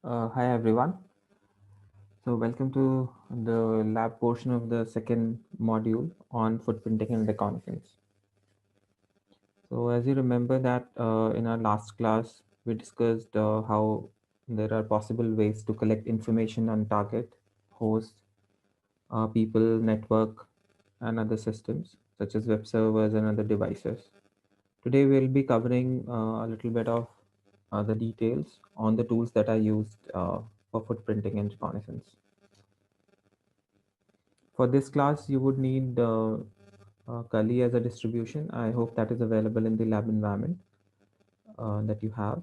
Hi everyone. So welcome to the lab portion of the second module on FootPrinting and Reconnaissance. So as you remember that in our last class, we discussed how there are possible ways to collect information on target, host, people, network, and other systems such as web servers and other devices. Today we'll be covering a little bit of the details on the tools that are used for FootPrinting and Reconnaissance. For this class, you would need Kali as a distribution. I hope that is available in the lab environment that you have,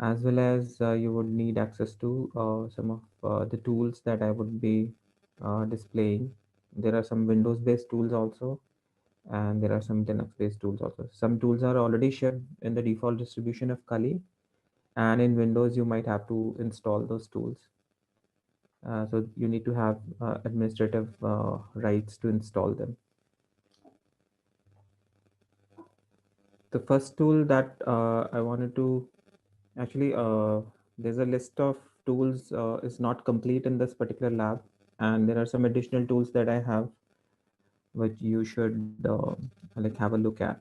as well as you would need access to some of the tools that I would be displaying. There are some Windows-based tools also, and there are some Linux-based tools also. Some tools are already shared in the default distribution of Kali, and in Windows, you might have to install those tools. So you need to have administrative rights to install them. The first tool that I wanted to actually, there's a list of tools is not complete in this particular lab, and there are some additional tools that I have, which you should like have a look at.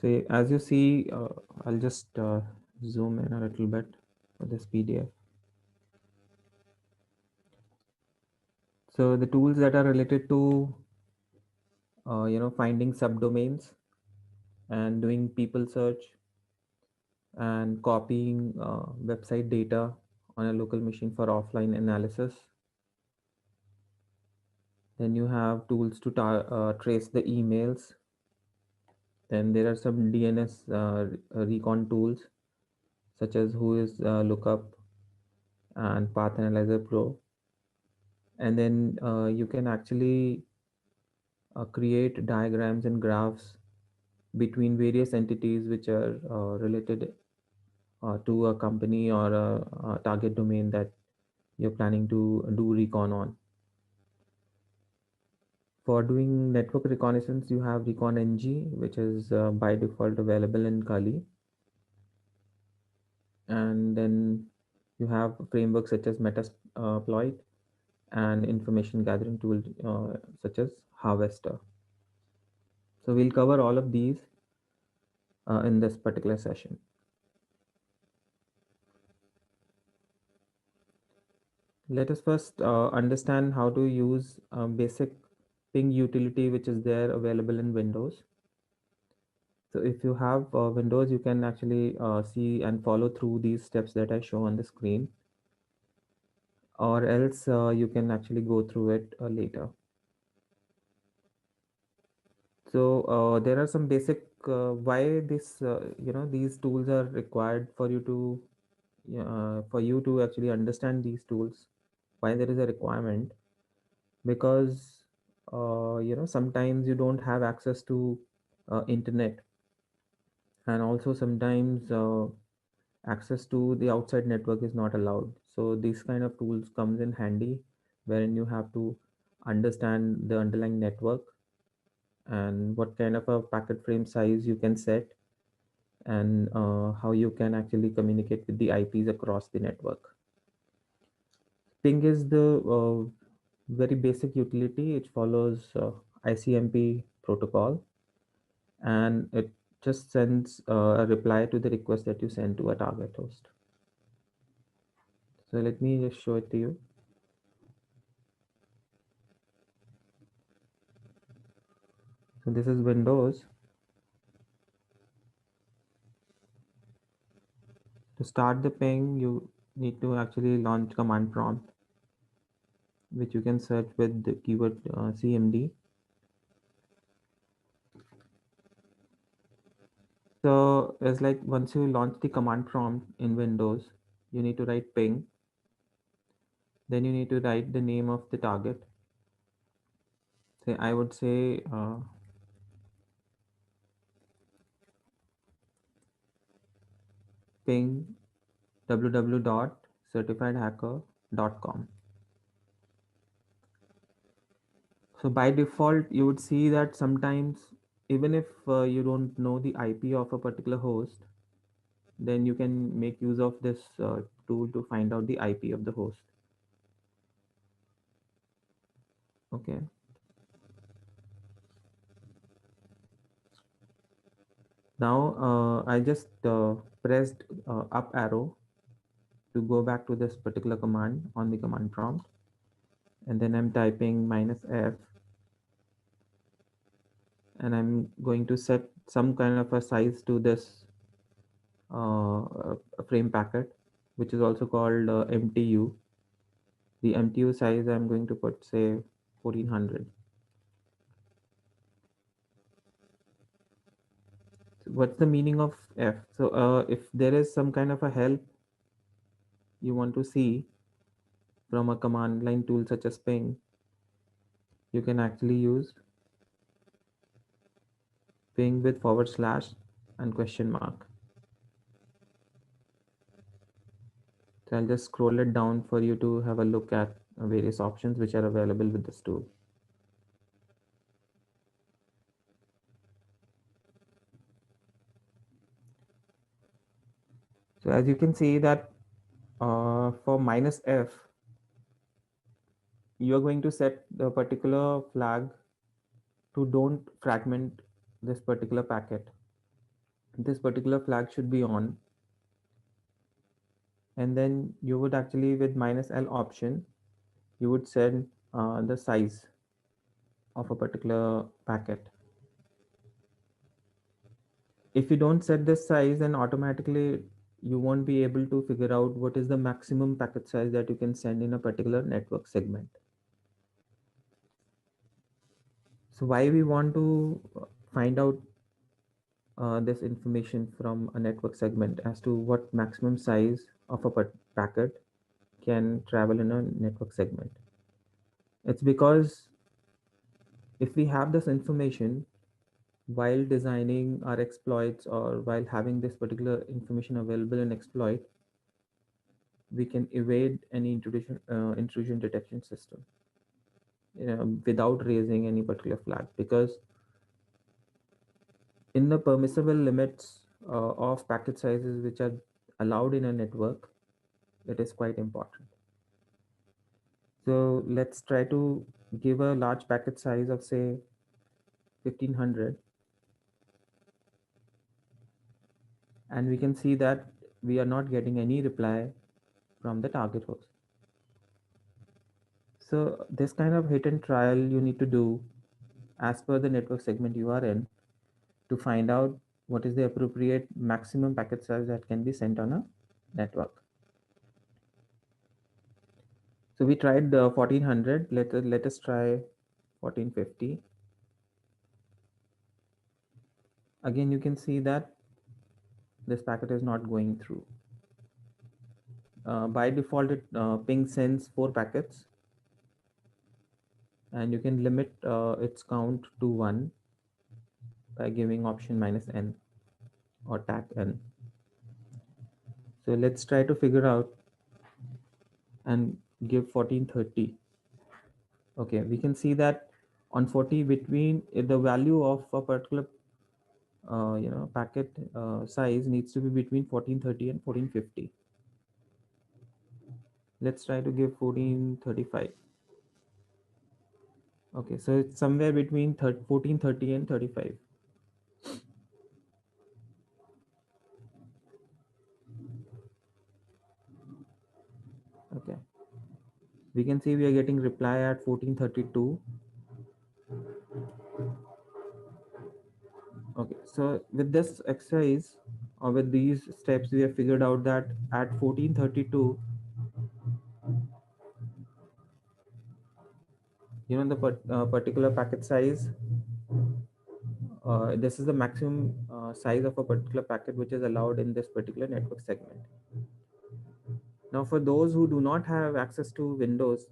So as you see, I'll just zoom in a little bit for this PDF. So the tools that are related to, finding subdomains and doing people search and copying website data on a local machine for offline analysis. Then you have tools to trace the emails. Then there are some DNS recon tools such as Whois Lookup and Path Analyzer Pro. And then you can actually create diagrams and graphs between various entities which are related to a company or a target domain that you're planning to do recon on. For doing network reconnaissance, you have Recon NG, which is by default available in Kali. And then you have frameworks such as Metasploit and information gathering tool such as Harvester. So we'll cover all of these in this particular session. Let us first understand how to use basic ping utility which is there available in Windows. So if you have Windows, you can actually see and follow through these steps that I show on the screen, or else you can actually go through it later. So there are some basic why this these tools are required for you to actually understand these tools. Why there is a requirement? Because sometimes you don't have access to internet, and also sometimes access to the outside network is not allowed. So these kind of tools comes in handy, wherein you have to understand the underlying network and what kind of a packet frame size you can set, and how you can actually communicate with the IPs across the network. Ping is the very basic utility. It follows ICMP protocol, and it just sends a reply to the request that you send to a target host. So let me just show it to you. So this is Windows. To start the ping, you need to actually launch command prompt, which you can search with the keyword CMD. So it's like once you launch the command prompt in Windows, you need to write ping. Then you need to write the name of the target. Say I would say ping www.certifiedhacker.com. So by default, you would see that sometimes even if you don't know the IP of a particular host, then you can make use of this tool to find out the IP of the host. Okay. Now I just pressed up arrow to go back to this particular command on the command prompt, and then I'm typing -f, and I'm going to set some kind of a size to this frame packet, which is also called MTU. The MTU size I'm going to put, say, 1400. So what's the meaning of F? So if there is some kind of a help you want to see from a command line tool such as ping, you can actually use ping with / and question mark. So I'll just scroll it down for you to have a look at various options which are available with this tool. So as you can see that for -f, you're going to set the particular flag to don't fragment this particular packet. This particular flag should be on, and then you would actually, with -l option, you would set the size of a particular packet. If you don't set this size, then automatically you won't be able to figure out what is the maximum packet size that you can send in a particular network segment. So why we want to find out this information from a network segment as to what maximum size of a packet can travel in a network segment? It's because if we have this information while designing our exploits, or while having this particular information available in exploit, we can evade any intrusion detection system, without raising any particular flag, because in the permissible limits of packet sizes which are allowed in a network, it is quite important. So let's try to give a large packet size of, say, 1500, and we can see that we are not getting any reply from the target host. So this kind of hit and trial you need to do as per the network segment you are in, to find out what is the appropriate maximum packet size that can be sent on a network. So we tried the 1400. Let us try 1450. Again, you can see that this packet is not going through. By default, it ping sends 4 packets, and you can limit its count to 1 by giving option -n or tag n. So let's try to figure out and give 1430. Okay, we can see that on 40, between the value of a particular packet size needs to be between 1430 and 1450. Let's try to give 1435. Okay, so it's somewhere between 1430 and 35. Okay, we can see we are getting reply at 1432. Okay, so with this exercise, or with these steps, we have figured out that at 1432, the particular packet size, this is the maximum size of a particular packet which is allowed in this particular network segment. Now, for those who do not have access to Windows,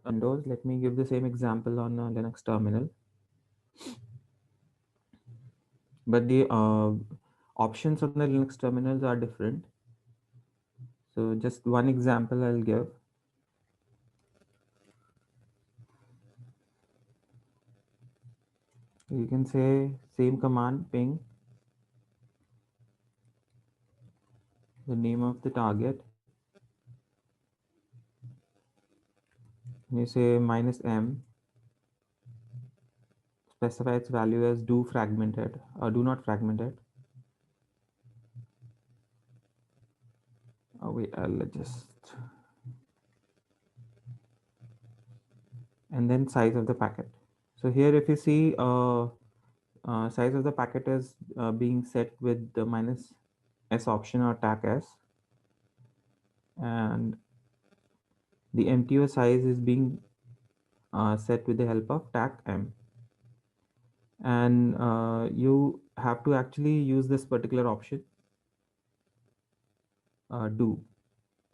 let me give the same example on a Linux terminal. But the options on the Linux terminals are different. So just one example I'll give. You can say same command ping the name of the target. You say -m, specify its value as do fragmented or do not fragmented. Oh, wait, I'll just, and then size of the packet. So here, if you see, size of the packet is being set with the -s option or tag s, and the MTO size is being set with the help of tag m. And you have to actually use this particular option, do,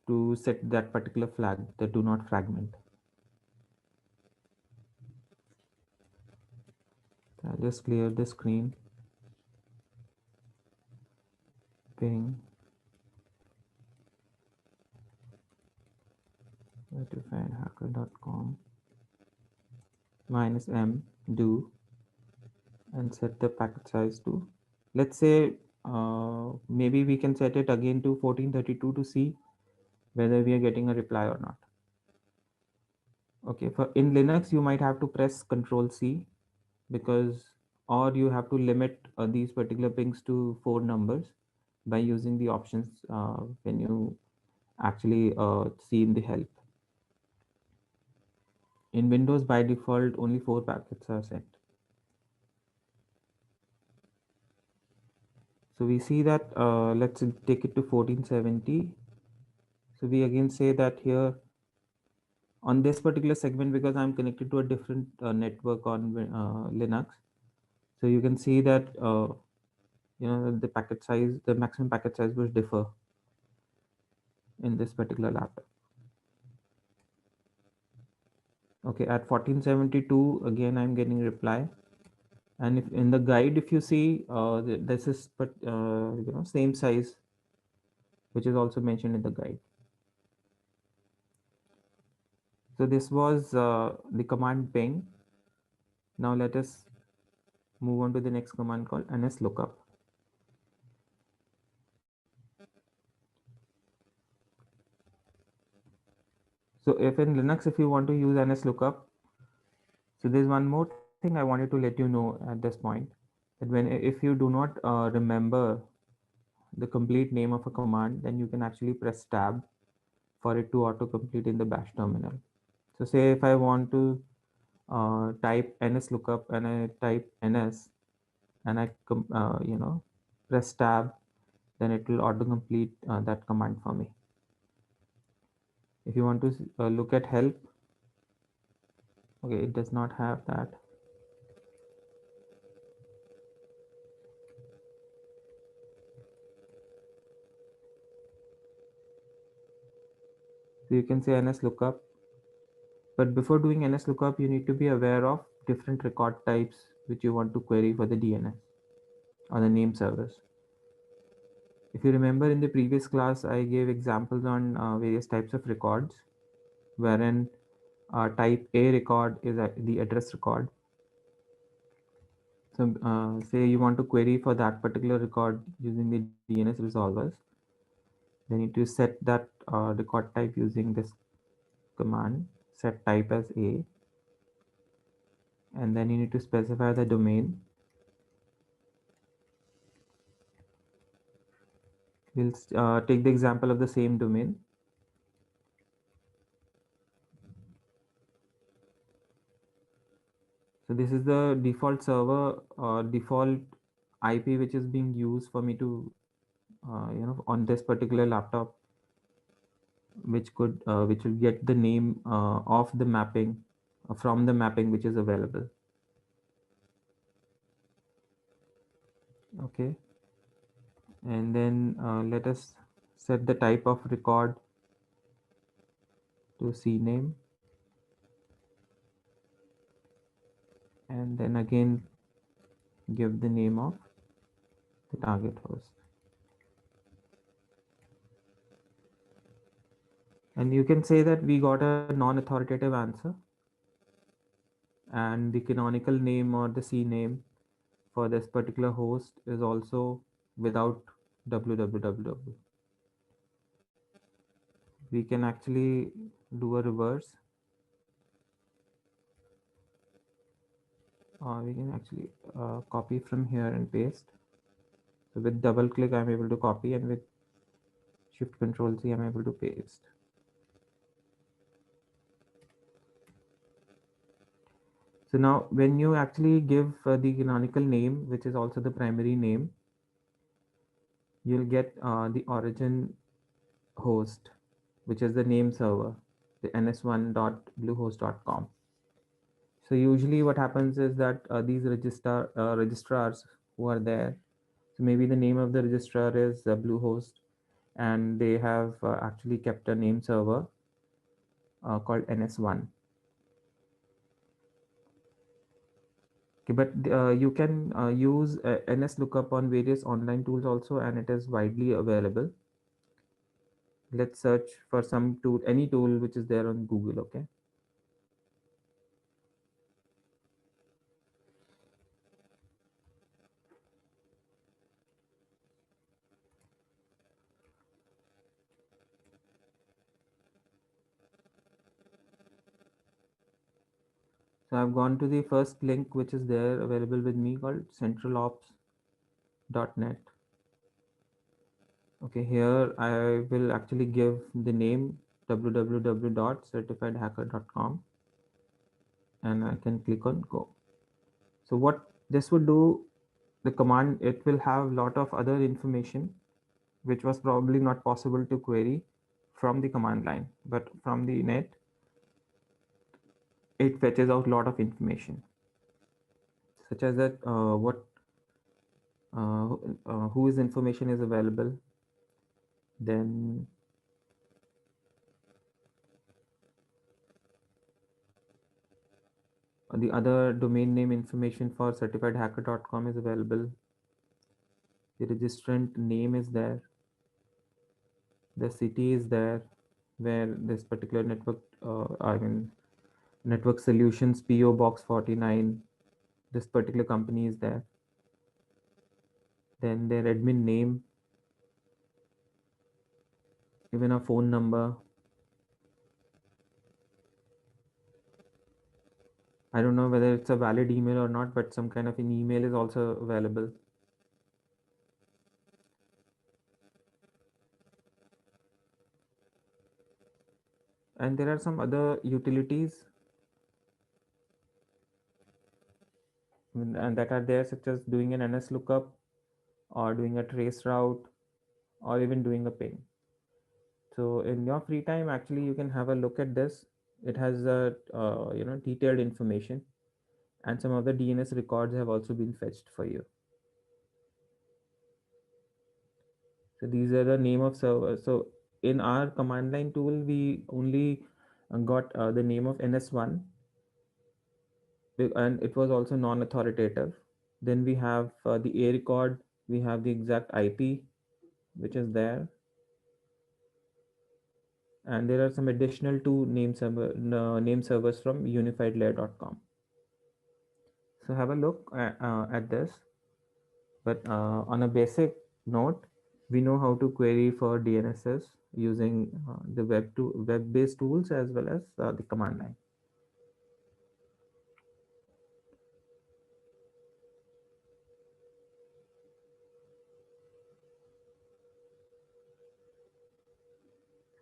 to set that particular flag, the do not fragment. I'll just clear the screen. Ping. Where to find hacker.com -m do, and set the packet size to, let's say, maybe we can set it again to 1432 to see whether we are getting a reply or not. Okay, for in Linux you might have to press Control C, because, or you have to limit these particular pings to 4 numbers by using the options when you actually see in the help. In Windows, by default, only 4 packets are sent. So we see that, let's take it to 1470. So we again say that here on this particular segment, because I'm connected to a different network on Linux. So you can see that, the packet size, the maximum packet size will differ in this particular laptop. Okay, at 1472, again, I'm getting reply. And if in the guide, if you see, this is, but same size, which is also mentioned in the guide. So this was the command ping. Now let us move on to the next command called ns lookup. So if in Linux, if you want to use ns lookup, so there's one more thing I wanted to let you know at this point, that when if you do not remember the complete name of a command, then you can actually press tab for it to auto complete in the bash terminal. So say if I want to type ns lookup and I type ns and I press tab, then it will auto complete that command for me. If you want to look at help, okay, it does not have that. So you can say ns lookup, but before doing ns lookup, you need to be aware of different record types which you want to query for the DNS or the name servers. If you remember in the previous class, I gave examples on various types of records, wherein type A record is the address record. So say you want to query for that particular record using the DNS resolvers, then you need to set that record type using this command, set type as A, and then you need to specify the domain. We'll take the example of the same domain. So this is the default server or default IP which is being used for me to, on this particular laptop, which will get the name of the mapping from the mapping which is available. Okay, and then let us set the type of record to CNAME, and then again give the name of the target host. And you can say that we got a non-authoritative answer, and the canonical name or the CNAME for this particular host is also without www. we can actually do a reverse, or we can actually copy from here and paste. So with double click, I'm able to copy, and with Shift Control C, I'm able to paste. So now when you actually give the canonical name, which is also the primary name, you'll get the origin host, which is the name server, the ns1.bluehost.com. So usually what happens is that these registrars who are there, so maybe the name of the registrar is Bluehost, and they have actually kept a name server called ns1. Okay, but you can use ns lookup on various online tools also, and it is widely available. Let's search for some tool, any tool which is there on Google. Okay. So I've gone to the first link which is there available with me called centralops.net. Okay, here I will actually give the name www.certifiedhacker.com, and I can click on go. So what this would do, the command, it will have a lot of other information which was probably not possible to query from the command line, but from the net it fetches out a lot of information, such as that what uh, whose information is available, then the other domain name information for certifiedhacker.com is available. The registrant name is there. The city is there where this particular network, network solutions PO Box 49, this particular company is there. Then their admin name, even a phone number. I don't know whether it's a valid email or not, but some kind of an email is also available. And there are some other utilities and that are there, such as doing an NS lookup or doing a trace route or even doing a ping. So in your free time, actually, you can have a look at this. It has a detailed information, and some of the DNS records have also been fetched for you. So these are the name of servers. So in our command line tool, we only got the name of NS1, and it was also non-authoritative. Then we have the A record. We have the exact IP, which is there, and there are some additional two name servers from unifiedlayer.com. So have a look at this. But on a basic note, we know how to query for DNSs using the web-based tools as well as the command line.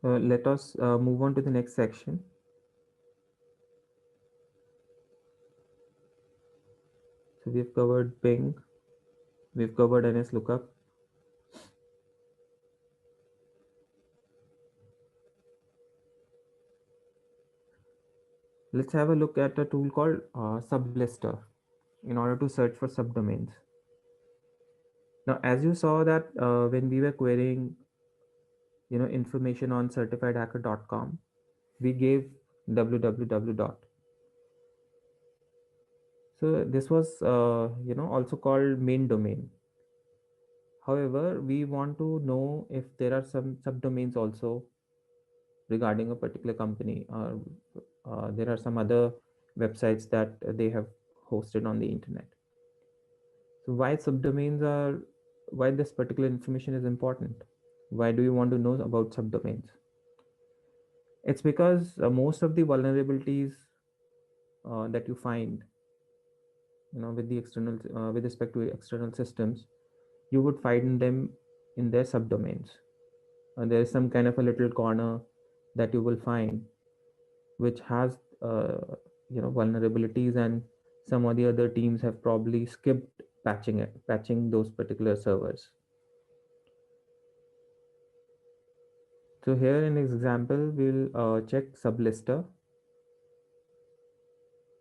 Let us move on to the next section. So we've covered ping, we've covered NS lookup. Let's have a look at a tool called sublister in order to search for subdomains. Now, as you saw that when we were querying, information on certifiedhacker.com, we gave www dot. So this was, also called main domain. However, we want to know if there are some subdomains also regarding a particular company, or there are some other websites that they have hosted on the internet. So why this particular information is important? Why do you want to know about subdomains? It's because most of the vulnerabilities that you find, with the external, with respect to external systems, you would find them in their subdomains. There is some kind of a little corner that you will find which has vulnerabilities, and some of the other teams have probably skipped patching those particular servers. So here in this example, we'll check sublister.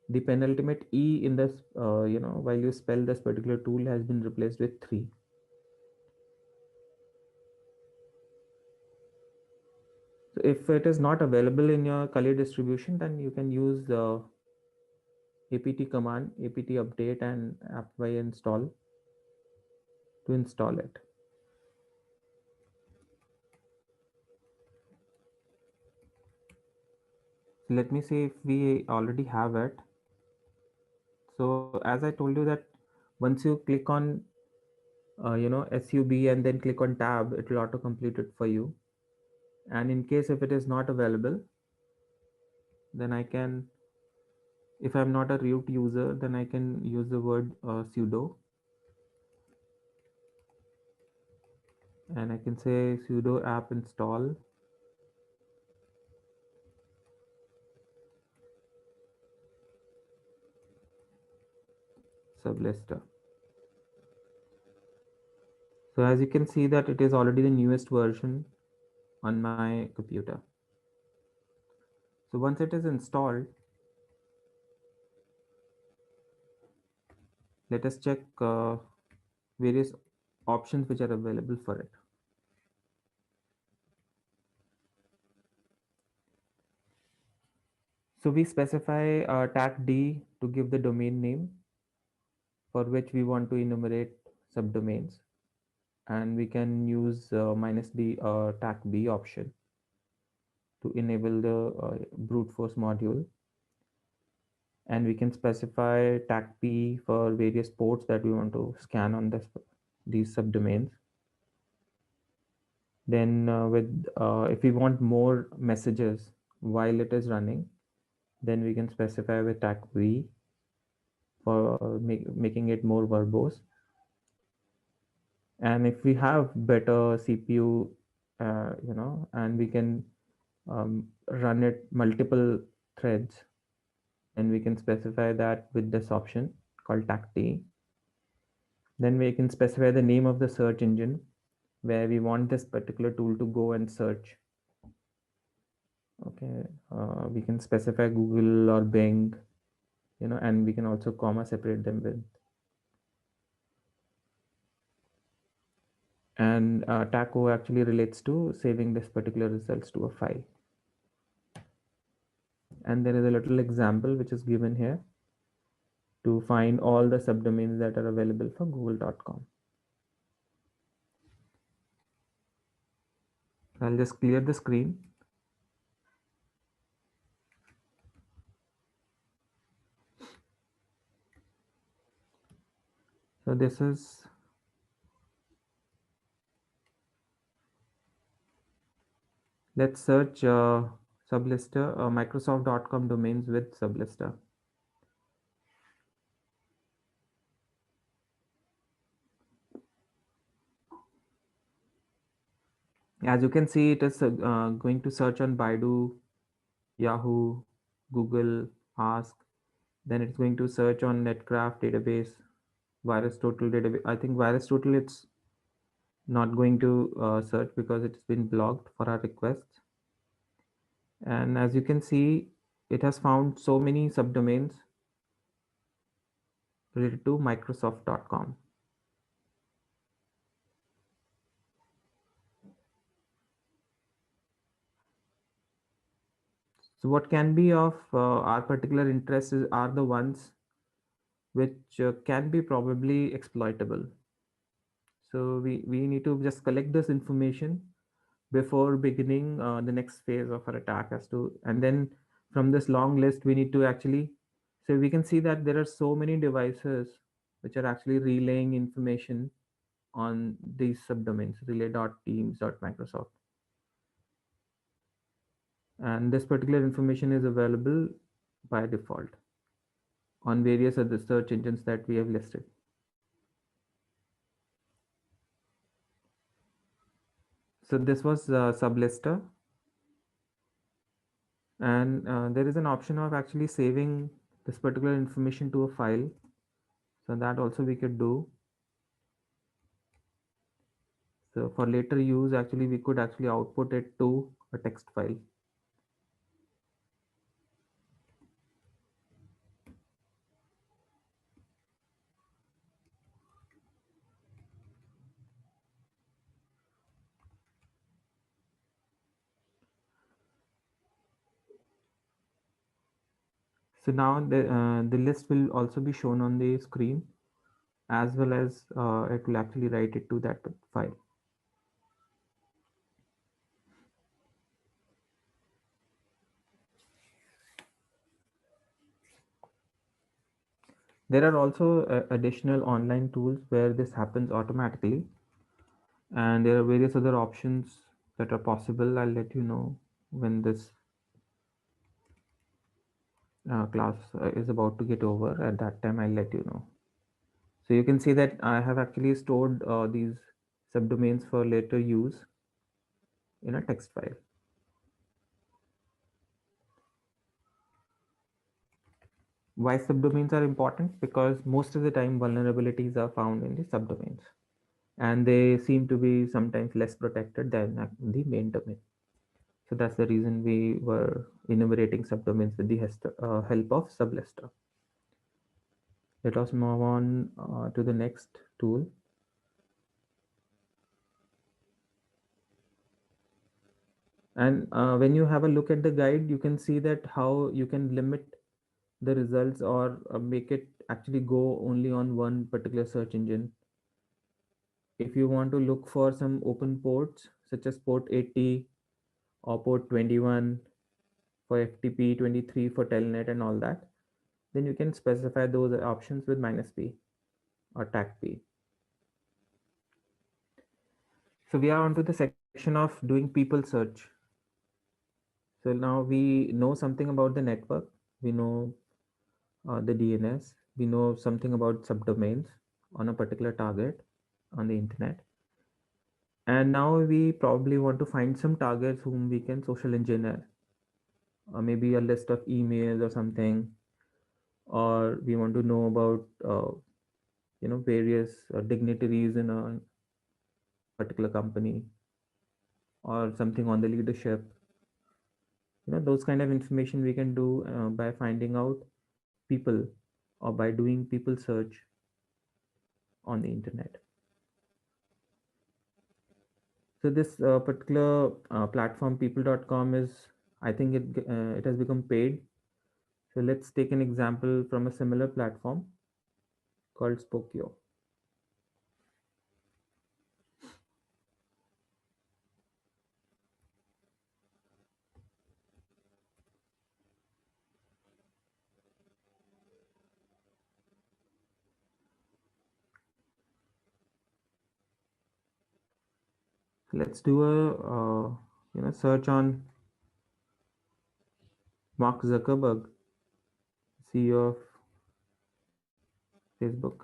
The penultimate e in this, while you spell this particular tool, has been replaced with 3. So if it is not available in your Kali distribution, then you can use the apt command, apt update and apt install to install it. So let me see if we already have it. So as I told you that once you click on sub and then click on tab, it will auto complete it for you. And in case if it is not available, then I can, if I'm not a root user, then I can use the word sudo, and I can say sudo apt install sublister. So as you can see that it is already the newest version on my computer. So once it is installed, let us check various options which are available for it. So we specify tag D to give the domain name for which we want to enumerate subdomains, and we can use -d tag B option to enable the brute force module, and we can specify tag P for various ports that we want to scan on these subdomains. Then with if we want more messages while it is running, then we can specify with tag V for making it more verbose. And if we have better CPU, and we can run it multiple threads, then we can specify that with this option called tag-t. Then we can specify the name of the search engine where we want this particular tool to go and search. Okay, we can specify Google or Bing, and we can also comma separate them with. And taco actually relates to saving this particular results to a file. And there is a little example which is given here to find all the subdomains that are available for google.com. I'll just clear the screen. So this is, let's search sublister, microsoft.com domains with sublister. As you can see, it is going to search on Baidu, Yahoo, Google, Ask. Then it's going to search on Netcraft database, VirusTotal database. I think VirusTotal it's not going to search because it's been blocked for our requests. And as you can see, it has found so many subdomains related to Microsoft.com. So what can be of our particular interest are the ones which can be probably exploitable. So we need to just collect this information before beginning the next phase of our attack as to, and then from this long list we need to actually, so we can see that there are so many devices which are actually relaying information on these subdomains relay.teams.microsoft. And this particular information is available by default on various other search engines that we have listed. So this was sublister, and there is an option of actually saving this particular information to a file. So that also we could do. So for later use, actually we could actually output it to a text file. So now the list will also be shown on the screen, as well as it will actually write it to that file. There are also additional online tools where this happens automatically, and there are various other options that are possible. I'll let you know when this class is about to get over. At that time, I'll let you know. So you can see that I have actually stored these subdomains for later use in a text file. Why subdomains are important? Because most of the time vulnerabilities are found in the subdomains, and they seem to be sometimes less protected than the main domain. So that's the reason we were enumerating subdomains with the help of sublister. Let us move on to the next tool. And when you have a look at the guide, you can see that how you can limit the results or make it actually go only on one particular search engine. If you want to look for some open ports such as port 80 or port 21 for FTP, 23 for telnet and all that, then you can specify those options with -p or tag p. So we are on to the section of doing people search. So now we know something about the network. We know the DNS. We know something about subdomains on a particular target on the internet. And now we probably want to find some targets whom we can social engineer, or maybe a list of emails or something, or we want to know about various dignitaries in a particular company or something on the leadership. Those kind of information we can do by finding out people or by doing people search on the internet. So this particular platform people.com is, I think it has become paid. So let's take an example from a similar platform called Spokio. So let's do a search on Mark Zuckerberg, CEO of Facebook.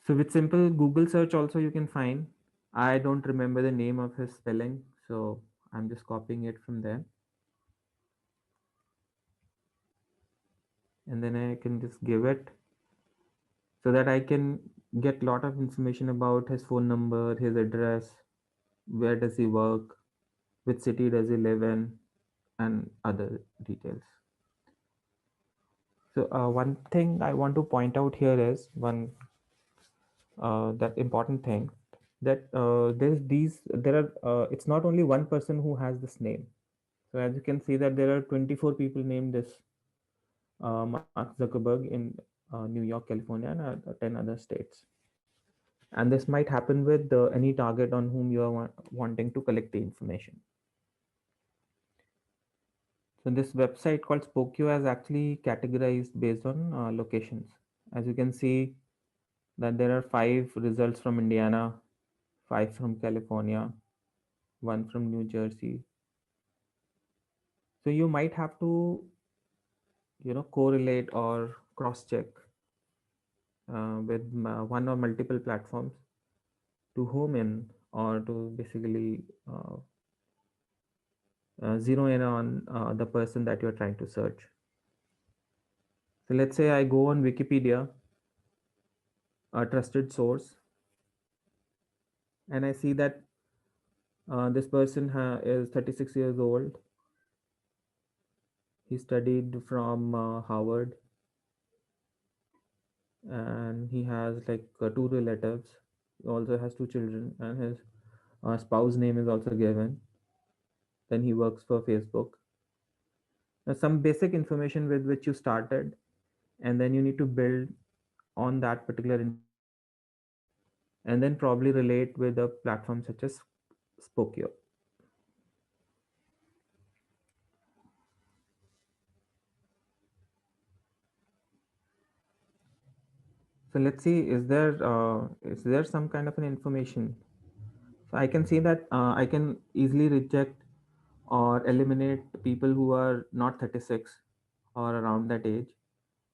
So with simple Google search also you can find. I don't remember the name of his spelling, so I'm just copying it from there. And then I can just give it so that I can get a lot of information about his phone number, his address, where does he work, which city does he live in, and other details. So one thing I want to point out here is one that important thing that there are it's not only one person who has this name. So as you can see that there are 24 people named this Mark Zuckerberg in New York, California, and 10 other states. And this might happen with any target on whom you are wanting to collect the information. So this website called Spokio has actually categorized based on locations. As you can see that there are 5 results from Indiana, 5 from California, one from New Jersey. So you might have to, correlate or cross check with one or multiple platforms to home in, or to basically zero in on the person that you're trying to search. So let's say I go on Wikipedia, a trusted source, and I see that this person is 36 years old. He studied from Harvard, and he has like two relatives. He also has two children, and his spouse name is also given. Then he works for Facebook. Now, some basic information with which you started, and then you need to build on that particular information, and then probably relate with a platform such as Spokio. So let's see, is there some kind of an information? So I can see that I can easily reject or eliminate people who are not 36 or around that age.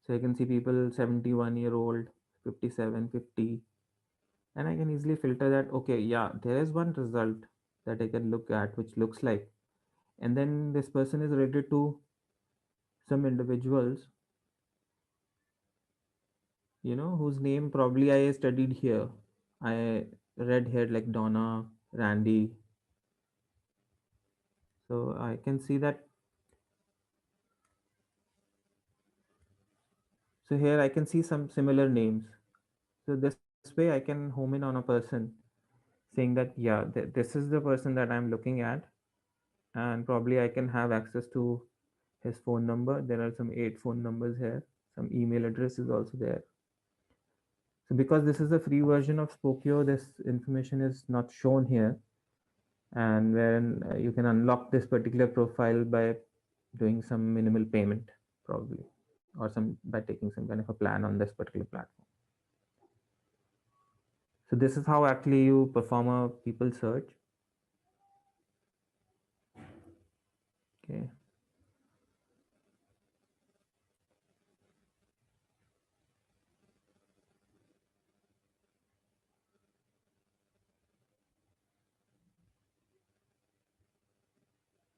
So I can see people 71-year old, 57, 50, and I can easily filter that. Okay, yeah, there is one result that I can look at which looks like, and then this person is related to some individuals, whose name probably I studied here. I read here like Donna, Randy. So I can see that. So here I can see some similar names. So this way I can home in on a person saying that, yeah, this is the person that I'm looking at, and probably I can have access to his phone number. There are some eight phone numbers here. Some email address is also there. So because this is a free version of Spokio, this information is not shown here. And when you can unlock this particular profile by doing some minimal payment, probably, or some by taking some kind of a plan on this particular platform. So this is how actually you perform a people search. Okay.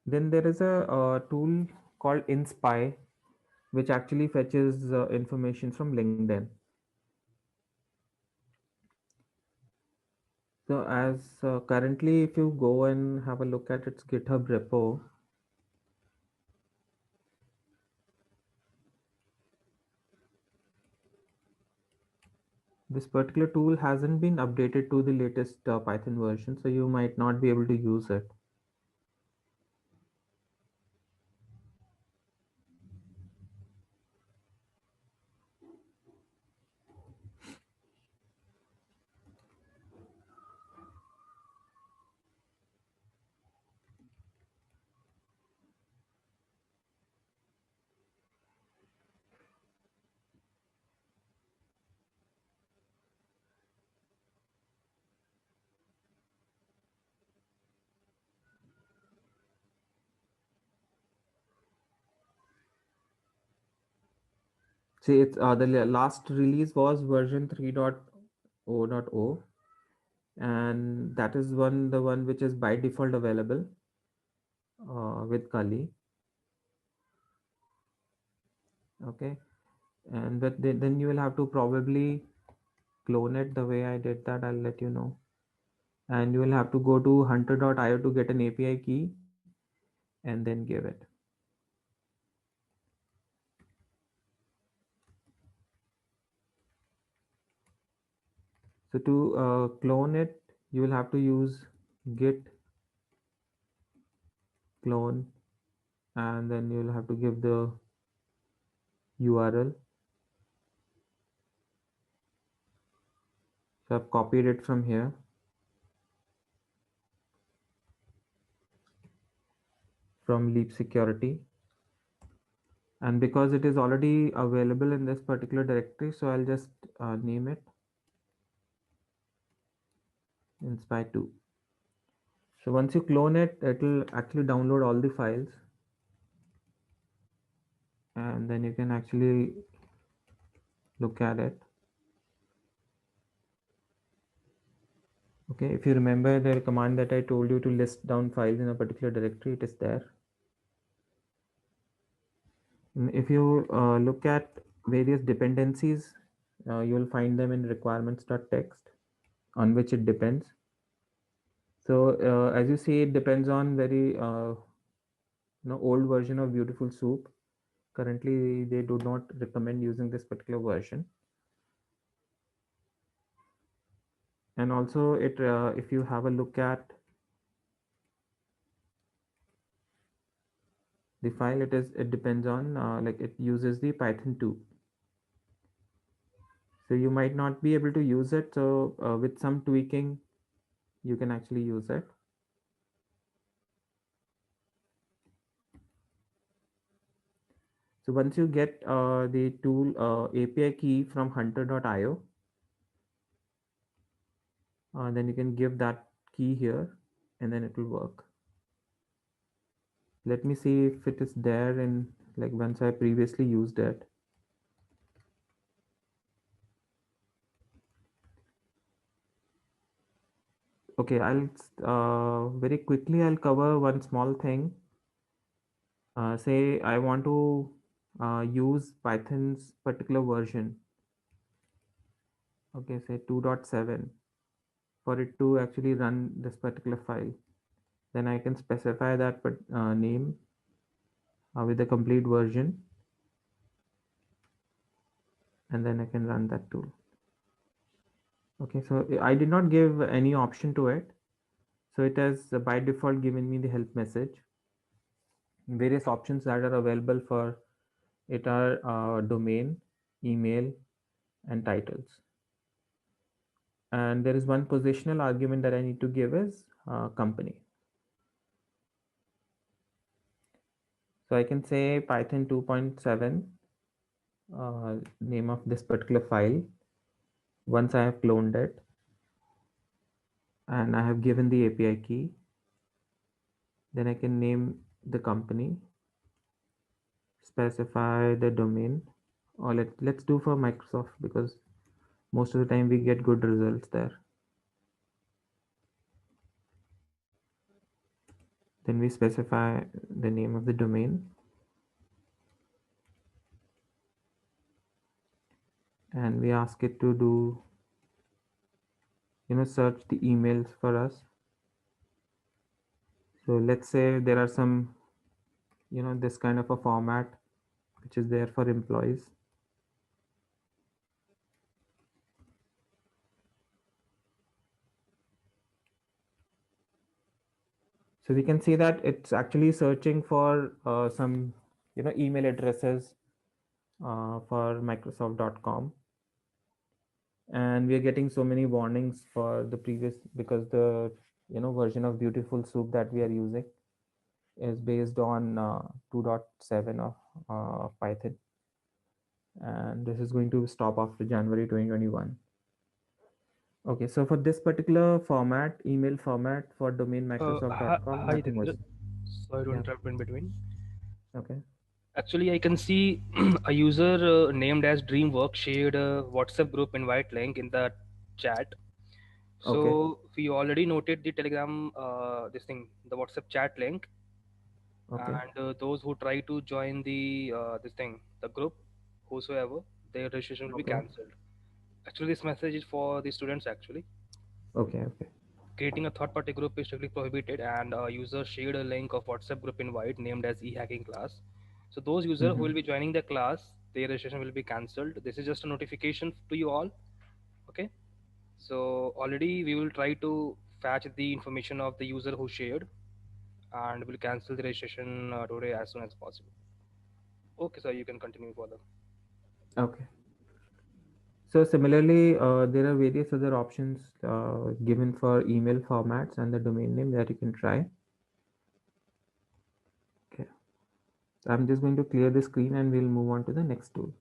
Then there is a tool called InSpy, which actually fetches information from LinkedIn. So as currently, if you go and have a look at its GitHub repo, this particular tool hasn't been updated to the latest Python version, so you might not be able to use it. See, it's the last release was version 3.0.0, and that is the one which is by default available with Kali. Okay, and then you will have to probably clone it the way I did that. I'll let you know. And you will have to go to hunter.io to get an API key and then give it. So to clone it, you will have to use git clone, and then you'll have to give the URL. So I've copied it from here, from Leap Security. And because it is already available in this particular directory, so I'll just name it inspire 2. So once you clone it, it will actually download all the files, and then you can actually look at it. Okay, if you remember the command that I told you to list down files in a particular directory, it is there. And if you look at various dependencies, you will find them in requirements.txt, on which it depends. So as you see, it depends on very old version of Beautiful Soup. Currently, they do not recommend using this particular version. And also, it if you have a look at the file, it depends on like it uses the Python 2. So you might not be able to use it. So with some tweaking, you can actually use it. So once you get the tool API key from hunter.io, then you can give that key here, and then it will work. Let me see if it is there in like once I previously used it. Okay, I'll very quickly I'll cover one small thing. Say I want to use Python's particular version. Okay, say 2.7 for it to actually run this particular file. Then I can specify that name with the complete version, and then I can run that tool. Okay, so I did not give any option to it. So it has by default given me the help message. Various options that are available for it are domain, email, and titles. And there is one positional argument that I need to give is company. So I can say Python 2.7 name of this particular file. Once I have cloned it and I have given the API key, then I can name the company, specify the domain, or let's do for Microsoft because most of the time we get good results there. Then we specify the name of the domain, and we ask it to do search the emails for us. So let's say there are some this kind of a format which is there for employees. So we can see that it's actually searching for some email addresses for Microsoft.com, and we are getting so many warnings for the previous because the version of Beautiful Soup that we are using is based on 2.7 of Python, and this is going to stop after January 2021. Okay, so for this particular format, email format for domain Microsoft.com, Hi, nothing Devendra. was. Sorry to Yeah. interrupt in between. Okay. Actually, I can see a user named as Dreamwork shared a WhatsApp group invite link in the chat. Okay. So we already noted the Telegram, this thing, the WhatsApp chat link, Okay. and those who try to join the this thing, the group, whosoever, their registration will be Okay. cancelled. Actually, this message is for the students. Actually, Okay. Okay. creating a third-party group is strictly prohibited, and a user shared a link of WhatsApp group invite named as e-hacking class. So those users who Mm-hmm. will be joining the class, their registration will be cancelled. This is just a notification to you all. Okay. So already we will try to fetch the information of the user who shared, and will cancel the registration today as soon as possible. Okay, sir, you can continue further. Okay. So similarly, there are various other options given for email formats and the domain name that you can try. Okay. I'm just going to clear the screen and we'll move on to the next tool.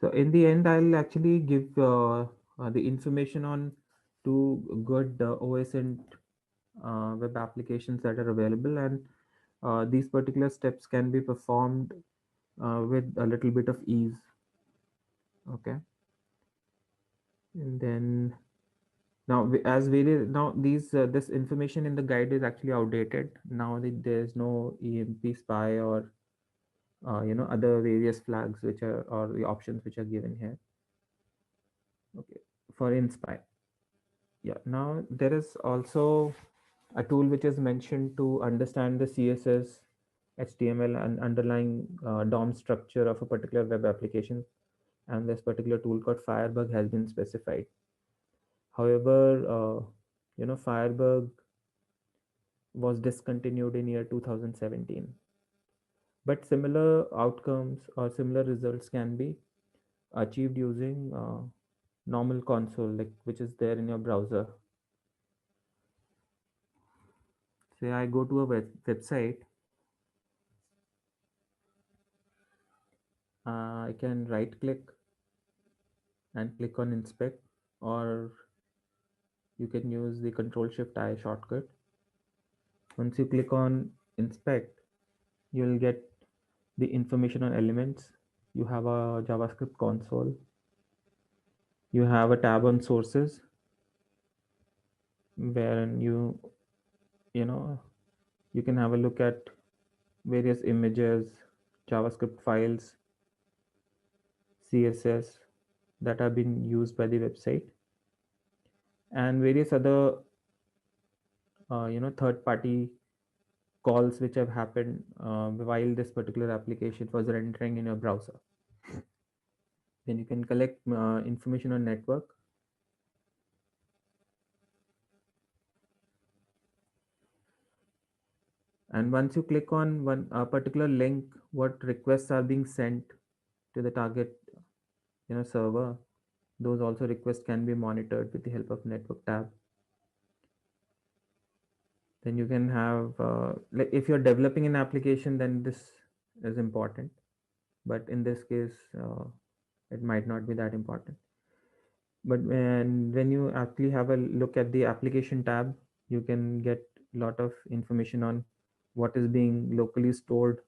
So in the end, I'll actually give the information on two good OS and web applications that are available, and these particular steps can be performed with a little bit of ease. Okay, and then now as various now these this information in the guide is actually outdated. Now there's no EMP spy or other various flags which are or the options which are given here. Okay, for inspire. Yeah, now there is also a tool which is mentioned to understand the CSS, HTML, and underlying DOM structure of a particular web application. And this particular tool called Firebug has been specified. However, Firebug was discontinued in year 2017. But similar outcomes or similar results can be achieved using normal console, like which is there in your browser. Say I go to a website, I can right click and click on inspect, or you can use the control shift I shortcut. Once you click on inspect, you'll get the information on elements. You have a JavaScript console, you have a tab on sources wherein you know you can have a look at various images, JavaScript files, CSS that have been used by the website, and various other third party calls which have happened while this particular application was rendering in your browser. Then you can collect information on network. And once you click on one particular link, what requests are being sent to the target server, those also requests can be monitored with the help of network tab. Then you can have like if you're developing an application, then this is important, but in this case it might not be that important. But when you actually have a look at the application tab, you can get a lot of information on what is being locally stored,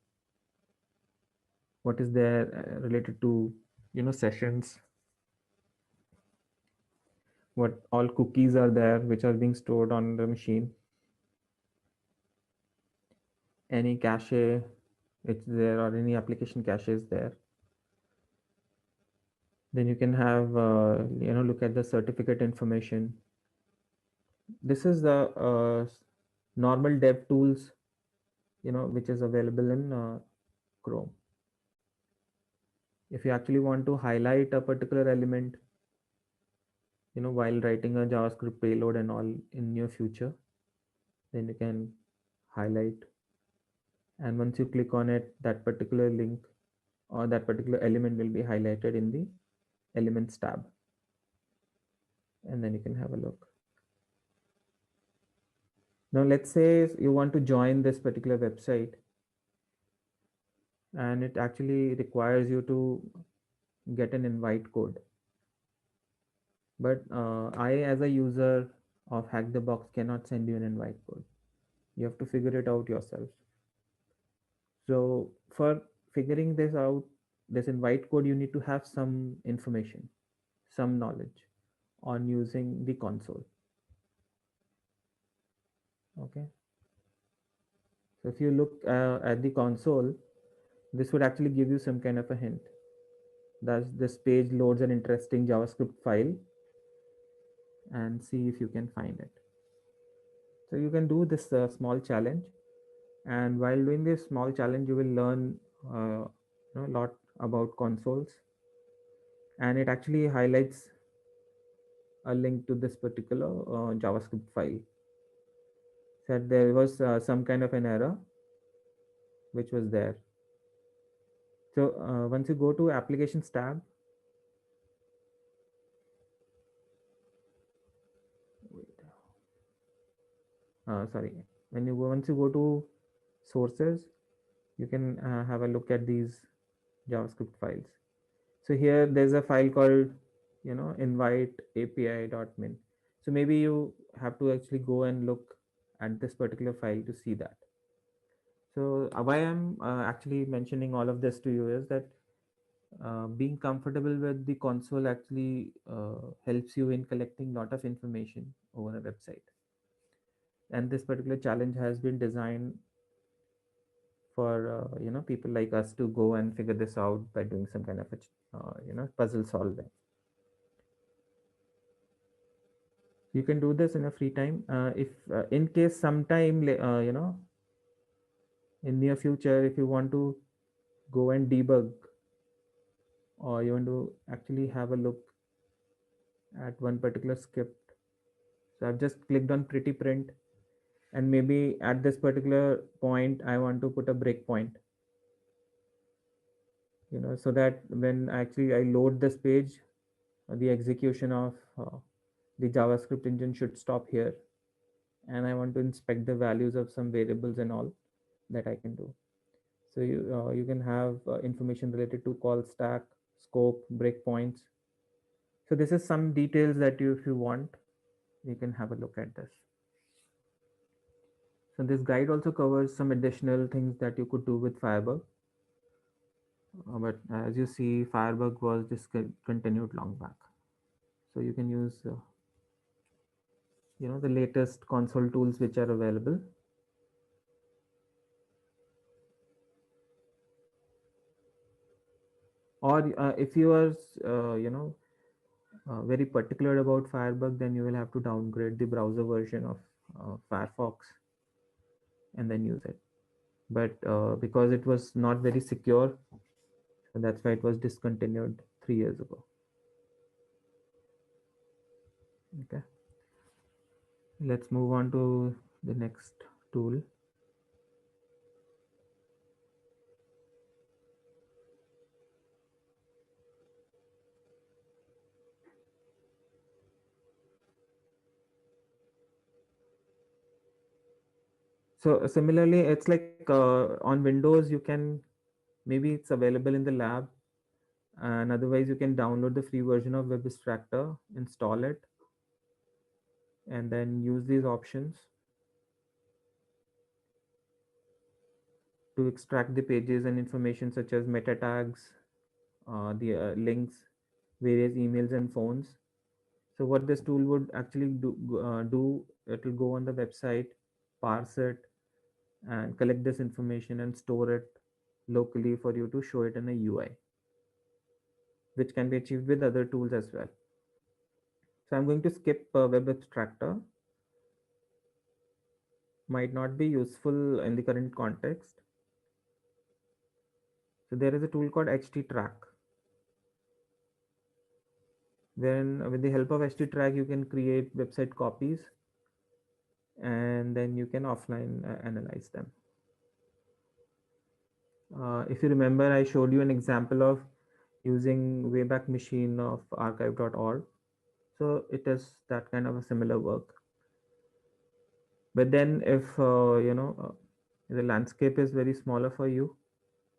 what is there related to sessions, what all cookies are there which are being stored on the machine, any cache it's there, or any application cache is there. Then you can have look at the certificate information. This is the normal dev tools which is available in Chrome. If you actually want to highlight a particular element while writing a JavaScript payload and all in near future, then you can highlight, and once you click on it, that particular link or that particular element will be highlighted in the elements tab, and then you can have a look. Now let's say you want to join this particular website, and it actually requires you to get an invite code, but I as a user of Hack the Box cannot send you an invite code. You have to figure it out yourself. So for figuring this out, this invite code, you need to have some information, some knowledge on using the console. Okay. So if you look at the console, this would actually give you some kind of a hint. Thus, this page loads an interesting JavaScript file, and see if you can find it. So you can do this small challenge, and while doing this small challenge, you will learn a lot about consoles, and it actually highlights a link to this particular JavaScript file. Said there was some kind of an error which was there. So once you go to applications tab, wait, sorry, once you go to sources, you can have a look at these JavaScript files. So here there's a file called, invite api.min. So maybe you have to actually go and look at this particular file to see that. So why I'm actually mentioning all of this to you is that being comfortable with the console actually helps you in collecting lot of information over a website. And this particular challenge has been designed for people like us to go and figure this out by doing some kind of a puzzle solving. You can do this in a free time. If in case sometime in near future, if you want to go and debug, or you want to actually have a look at one particular script, so I've just clicked on pretty print, and maybe at this particular point I want to put a breakpoint, so that when actually I load this page, the execution of the JavaScript engine should stop here, and I want to inspect the values of some variables and all that I can do. So you can have information related to call stack, scope, breakpoints. So this is some details that if you want, you can have a look at this. So this guide also covers some additional things that you could do with Firebug. But as you see, Firebug was discontinued long back. So you can use the latest console tools which are available. Or if you are very particular about Firebug, then you will have to downgrade the browser version of Firefox and then use it. But because it was not very secure, so that's why it was discontinued 3 years ago. Okay, let's move on to the next tool. So similarly, it's like on Windows, you can, maybe it's available in the lab, and otherwise you can download the free version of Web Extractor, install it, and then use these options to extract the pages and information such as meta tags, the links, various emails and phones. So what this tool would actually do, it will go on the website, parse it, and collect this information and store it locally for you to show it in a UI, which can be achieved with other tools as well. So I'm going to skip Web Abstractor. Might not be useful in the current context. So there is a tool called httrack. Then with the help of httrack, you can create website copies, and then you can offline analyze them. If you remember, I showed you an example of using Wayback Machine of archive.org. So it is that kind of a similar work. But then if the landscape is very smaller for you,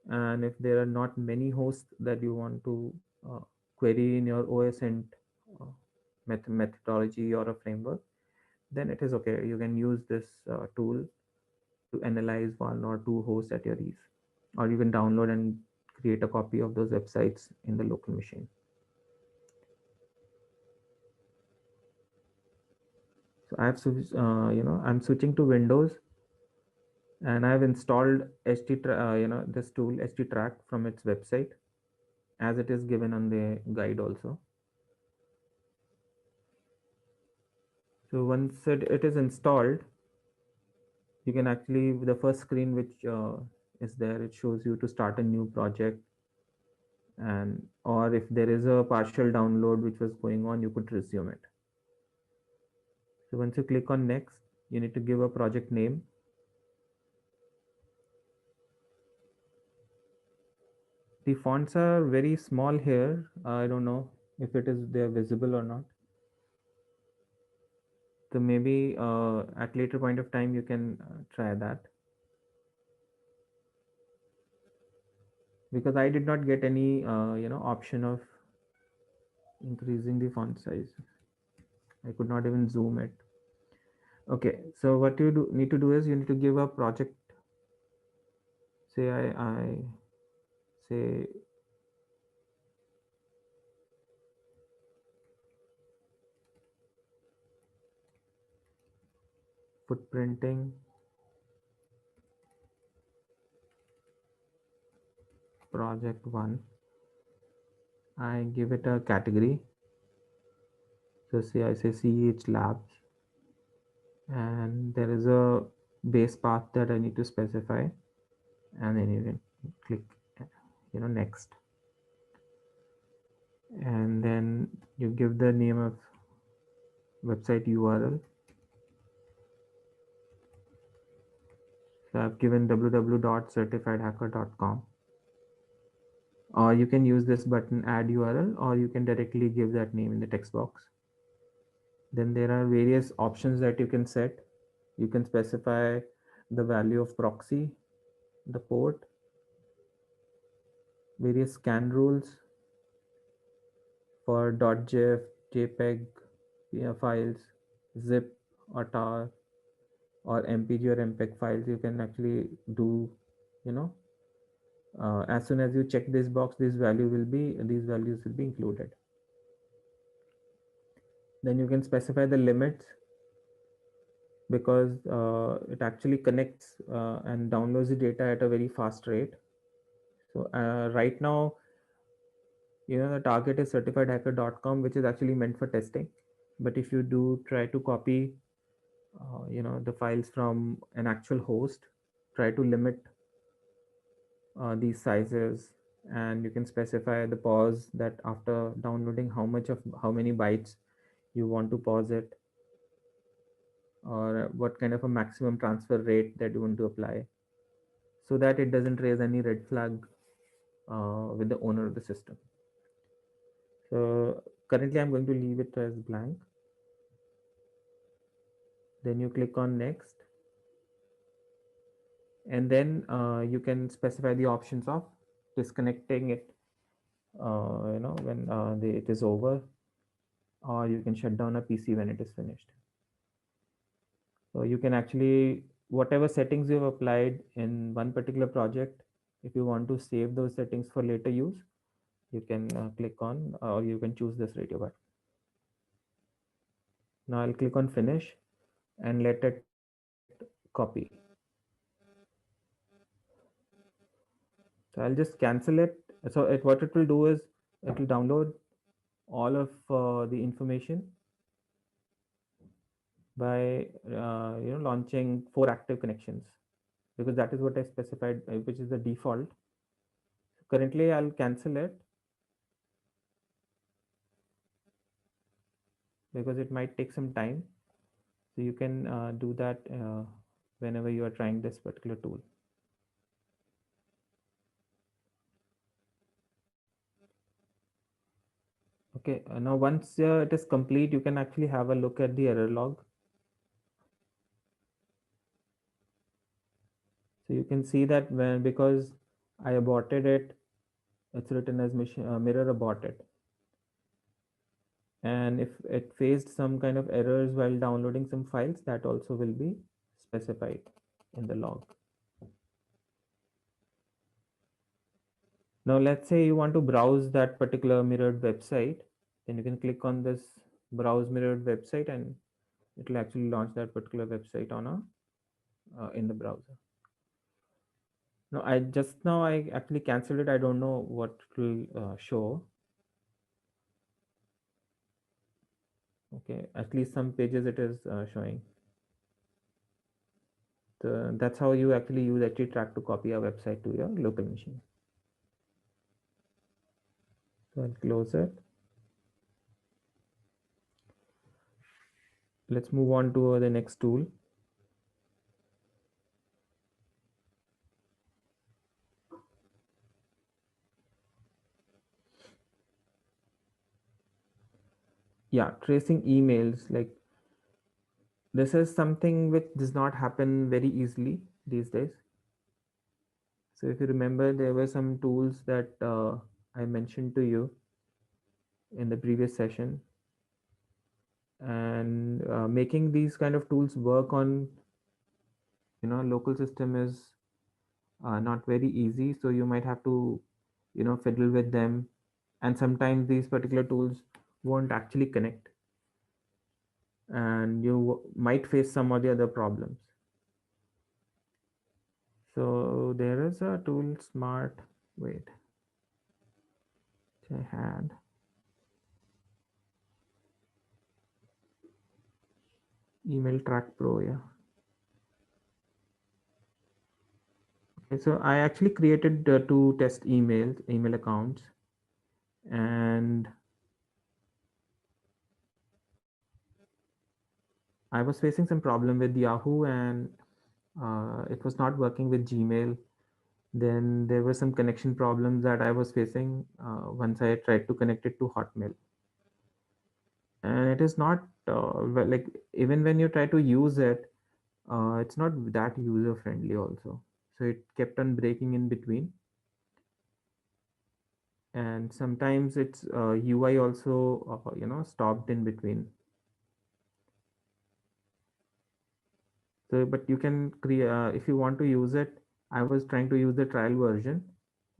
and if there are not many hosts that you want to uh, query in your OSINT uh, methodology or a framework, then it is okay. You can use this tool to analyze one or two hosts at your ease, or you can download and create a copy of those websites in the local machine. So I'm switching to Windows, and I've installed this tool httrack from its website, as it is given on the guide also. So once it is installed, you can actually, the first screen which is there, it shows you to start a new project, and or if there is a partial download which was going on, you could resume it. So once you click on next, you need to give a project name. The fonts are very small here. I don't know if it is they're visible or not. So maybe at later point of time you can try that. because I did not get any option of increasing the font size. I could not even zoom it. Okay, so what you need to do is you need to give a project. Say I say footprinting project 1. I give it a category. So say I say CH labs, and there is a base path that I need to specify, and then you can click next, and then you give the name of website URL. So I've given www.certifiedhacker.com, or you can use this button add URL, or you can directly give that name in the text box. Then there are various options that you can set. You can specify the value of proxy, the port, various scan rules for .gif, JPEG files, zip or tar or MPG or MPEG files. You can actually do, you know, as soon as you check this box, these values will be included. Then you can specify the limits, because it actually connects and downloads the data at a very fast rate. So right now, the target is certifiedhacker.com, which is actually meant for testing. But if you do try to copy, the files from an actual host, try to limit these sizes, and you can specify the pause, that after downloading how many bytes you want to pause it, or what kind of a maximum transfer rate that you want to apply, so that it doesn't raise any red flag with the owner of the system. So currently I'm going to leave it as blank. Then you click on next, and then you can specify the options of disconnecting it when it is over, or you can shut down a PC when it is finished. So you can actually, whatever settings you've applied in one particular project, if you want to save those settings for later use, you can click on, or you can choose this radio button. Now I'll click on finish and let it copy. So I'll just cancel it. So what it will do is it will download all of the information by launching 4 active connections, because that is what I specified, which is the default. Currently I'll cancel it because it might take some time. So you can do that whenever you are trying this particular tool. Okay, now once it is complete, you can actually have a look at the error log. So you can see that because I aborted it, it's written as mirror aborted. And if it faced some kind of errors while downloading some files, that also will be specified in the log. Now let's say you want to browse that particular mirrored website, then you can click on this browse mirrored website, and it will actually launch that particular website on in the browser. No, I actually canceled it. I don't know what it will show. Okay, at least some pages it is showing. That's how you actually use track to copy a website to your local machine. So I'll close it. Let's move on to the next tool. Yeah, tracing emails. Like, this is something which does not happen very easily these days. So if you remember, there were some tools that I mentioned to you in the previous session, and making these kind of tools work on local system is not very easy. So you might have to fiddle with them, and sometimes these particular tools won't actually connect, and you might face some of the other problems. So there is a tool smart, wait, which I had, email track pro, yeah. Okay, so I actually created two test email accounts, and I was facing some problem with Yahoo, and it was not working with Gmail. Then there were some connection problems that I was facing once I tried to connect it to Hotmail. And it is not like, even when you try to use it, it's not that user friendly also. So it kept on breaking in between, and sometimes its UI also stopped in between. So but you can create, if you want to use it. I was trying to use the trial version.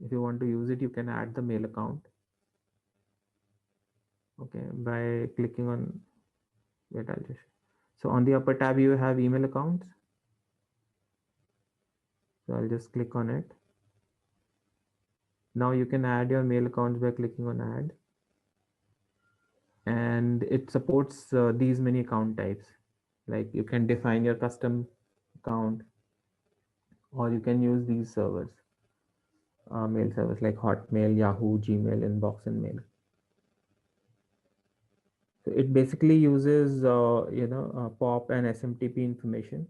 If you want to use it, you can add the mail account, okay, by clicking on, wait, I'll just, so on the upper tab you have email accounts. So I'll just click on it. Now you can add your mail accounts by clicking on add, and it supports these many account types. Like you can define your custom account, or you can use these servers, mail servers like Hotmail, Yahoo, Gmail, Inbox, and Mail. So it basically uses POP and SMTP information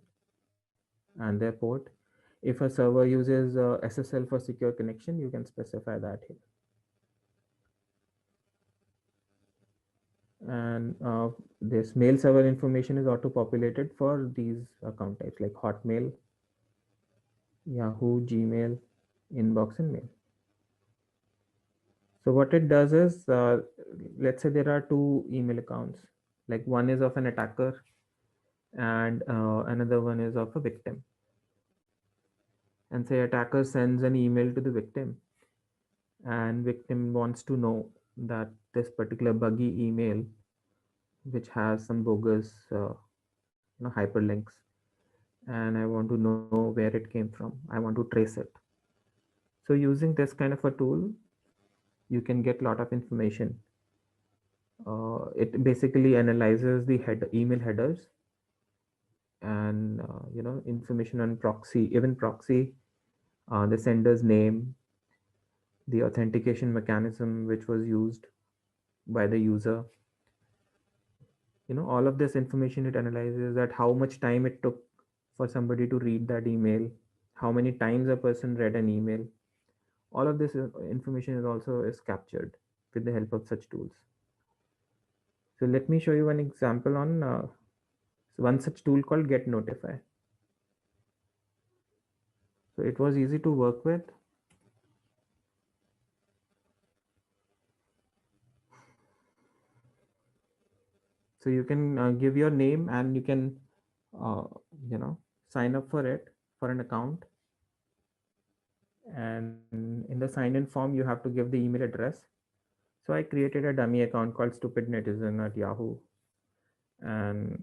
and their port. If a server uses SSL for secure connection, you can specify that here. And this mail server information is auto populated for these account types like Hotmail, Yahoo, Gmail, Inbox, and Mail. So what it does is, let's say there are two email accounts, like one is of an attacker and another one is of a victim. And say attacker sends an email to the victim, and victim wants to know that this particular buggy email, which has some bogus hyperlinks, and I want to know where it came from. I want to trace it. So using this kind of a tool, you can get a lot of information. It basically analyzes the email headers, and information on proxy, even proxy, the sender's name, the authentication mechanism which was used by the user. All of this information it analyzes, that how much time it took for somebody to read that email, how many times a person read an email. All of this information is also is captured with the help of such tools. So let me show you one example on one such tool called Get Notify. So it was easy to work with. So you can give your name, and you can uh, you know sign up for it, for an account. And in the sign in form you have to give the email address. So I created a dummy account called stupid netizen at Yahoo, and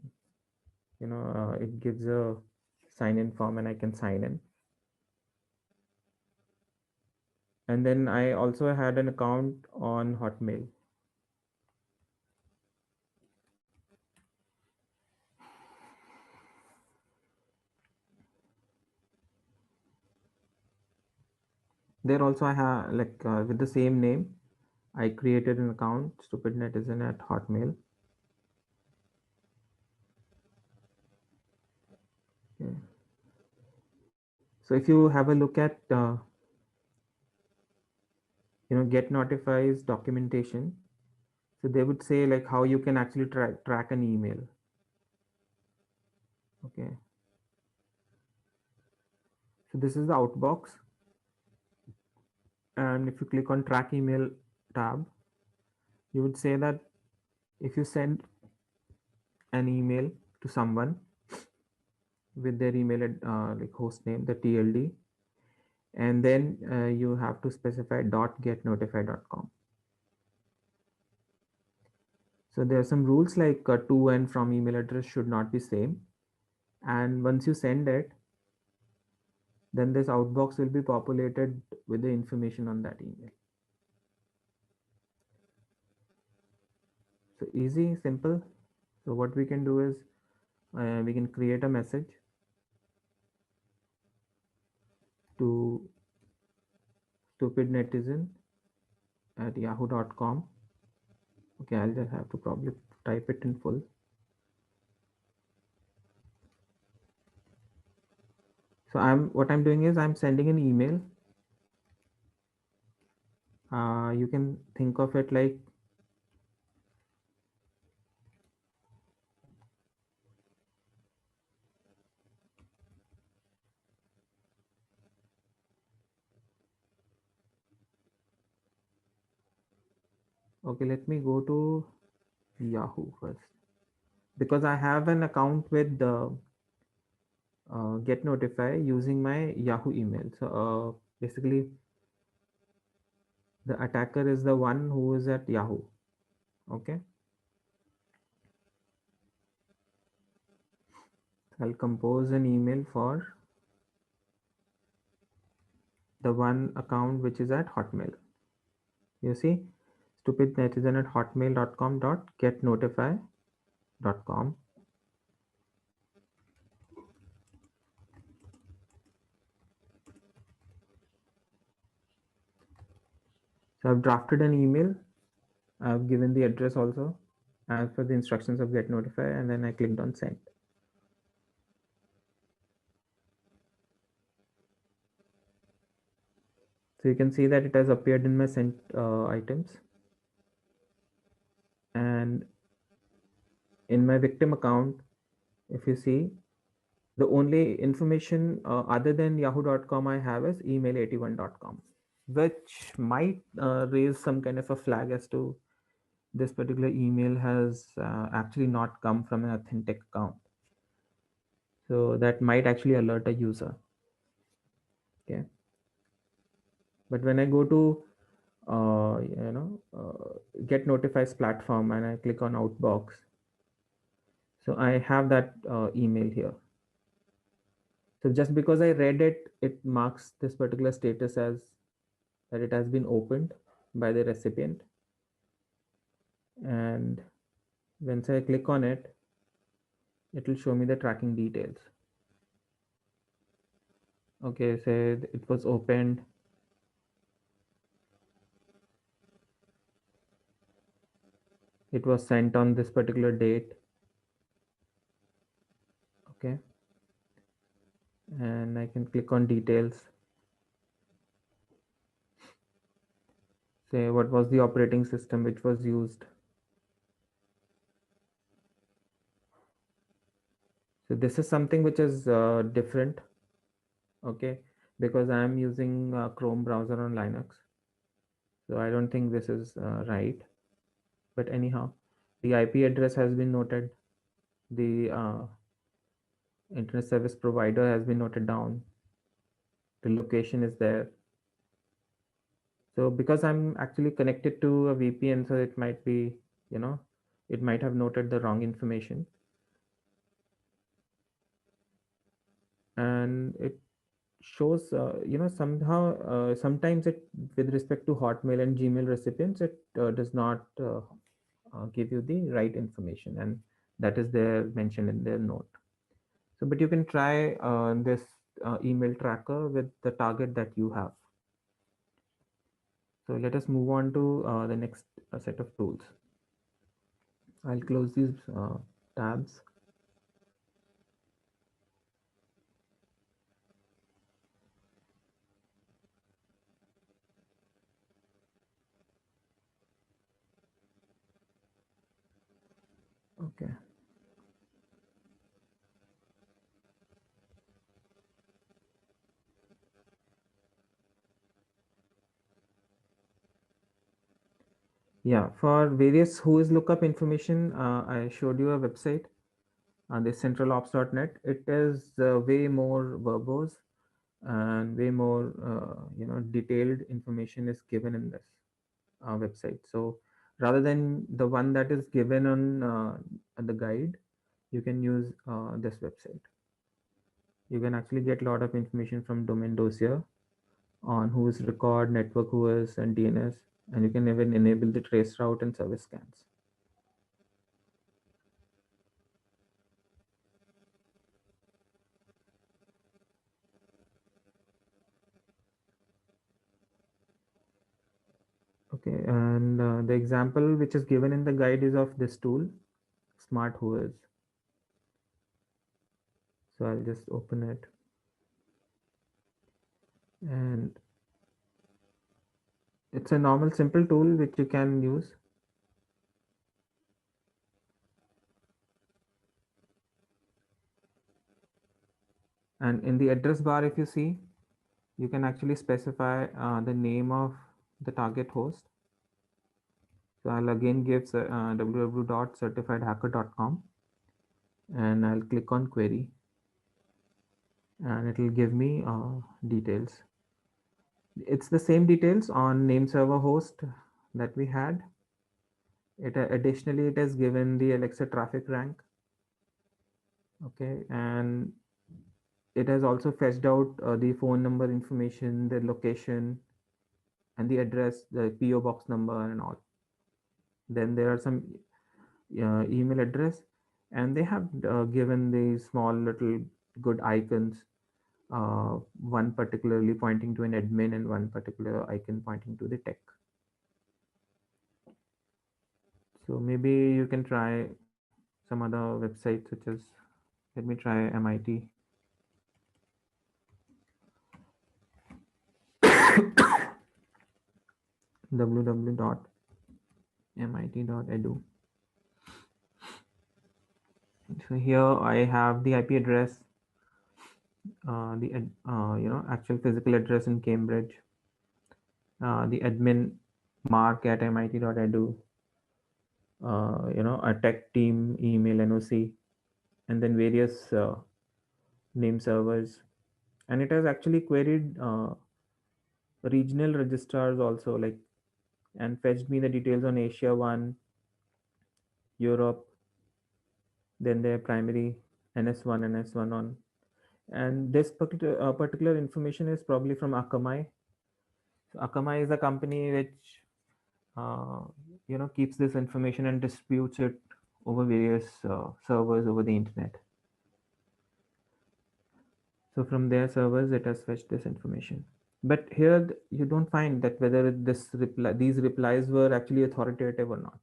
it gives a sign in form, and I can sign in. And then I also had an account on Hotmail. There also I have, like, with the same name, I created an account, stupid netizen at Hotmail. Okay. So if you have a look at Get Notifies documentation, so they would say like how you can actually track an email. Okay, so this is the outbox. And if you click on track email tab, you would say that if you send an email to someone with their email like host name, the TLD, and then you have to specify .getNotify.com. So there are some rules like to and from email address should not be same. And once you send it, then this outbox will be populated with the information on that email. So easy, simple. So what we can do is we can create a message to stupidnetizen@yahoo.com. Okay, I'll just have to probably type it in full. So what I'm doing is I'm sending an email. You can think of it like okay. Let me go to Yahoo first because I have an account with the Get Notify using my Yahoo email. So basically, the attacker is the one who is at Yahoo. Okay, I'll compose an email for the one account which is at Hotmail. You see, stupidnetizen@hotmail.com .getnotify.com. So I've drafted an email. I've given the address also as per the instructions of Get Notify, and then I clicked on send. So you can see that it has appeared in my sent items. And in my victim account, if you see, the only information other than yahoo.com I have is email81.com, which might raise some kind of a flag as to this particular email has actually not come from an authentic account. So that might actually alert a user. Okay. But when I go to Get Notifies platform and I click on Outbox, so I have that email here. So just because I read it, it marks this particular status as that it has been opened by the recipient. And once I click on it, it will show me the tracking details. Okay, so it was opened. It was sent on this particular date. Okay. And I can click on details. Say what was the operating system which was used. So this is something which is different. Okay, because I am using Chrome browser on Linux. So I don't think this is right. But anyhow, the IP address has been noted. The internet service provider has been noted down. The location is there. So because I'm actually connected to a VPN, so it might be, it might have noted the wrong information. And it shows, somehow, sometimes it, with respect to Hotmail and Gmail recipients, it does not give you the right information. And that is there mentioned in their note. So, but you can try this email tracker with the target that you have. So let us move on to the next set of tools. I'll close these tabs. Okay. Yeah, for various Whois lookup information, I showed you a website, the centralops.net. It is way more verbose and way more, detailed information is given in this website. So rather than the one that is given on the guide, you can use this website. You can actually get a lot of information from domain dossier on who's record, network whois, and DNS, and you can even enable the trace route and service scans. Okay, and the example which is given in the guide is of this tool, Smart Whois. So I'll just open it, and it's a normal simple tool which you can use. And in the address bar, if you see, you can actually specify the name of the target host. So I'll again give www.certifiedhacker.com, and I'll click on query, and it will give me details. It's the same details on name server host that we had. It additionally it has given the Alexa traffic rank. Okay, and it has also fetched out the phone number information, the location, and the address, the PO box number, and all. Then there are some email address, and they have given the small little good icons. One particularly pointing to an admin, and one particular icon pointing to the tech. So maybe you can try some other websites such as, let me try MIT, www.mit.edu. So here I have the IP address, actual physical address in Cambridge, the admin mark at mit.edu, a tech team email NOC, and then various name servers. And it has actually queried regional registrars also, like, and fetched me the details on Asia 1, Europe, then their primary NS1, NS1 on. And this particular information is probably from Akamai. So Akamai is a company which uh, keeps this information and distributes it over various servers over the internet. So from their servers, it has fetched this information. But here you don't find that whether these replies were actually authoritative or not.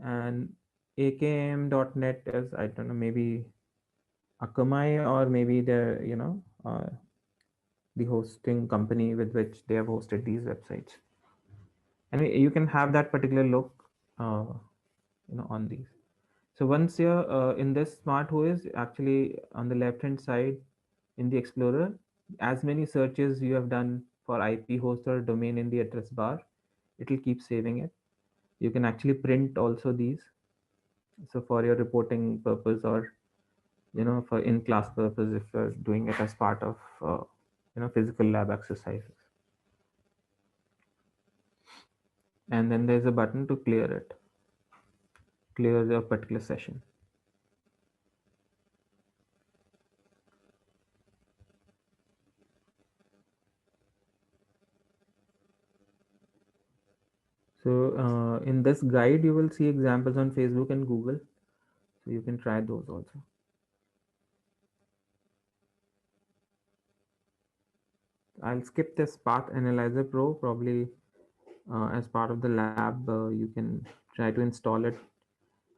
And akm.net is, I don't know, maybe Akamai, or maybe the hosting company with which they have hosted these websites. And you can have that particular look, uh, on these. So once you're in this smart OS, actually on the left hand side in the Explorer, as many searches you have done for IP host or domain in the address bar, it will keep saving it. You can actually print also these. So for your reporting purpose, or for in class purpose, if you're doing it as part of physical lab exercises. And then there's a button to clear it, clear the particular session. So in this guide, you will see examples on Facebook and Google. So you can try those also. I'll skip this Path Analyzer Pro. Probably as part of the lab, you can try to install it.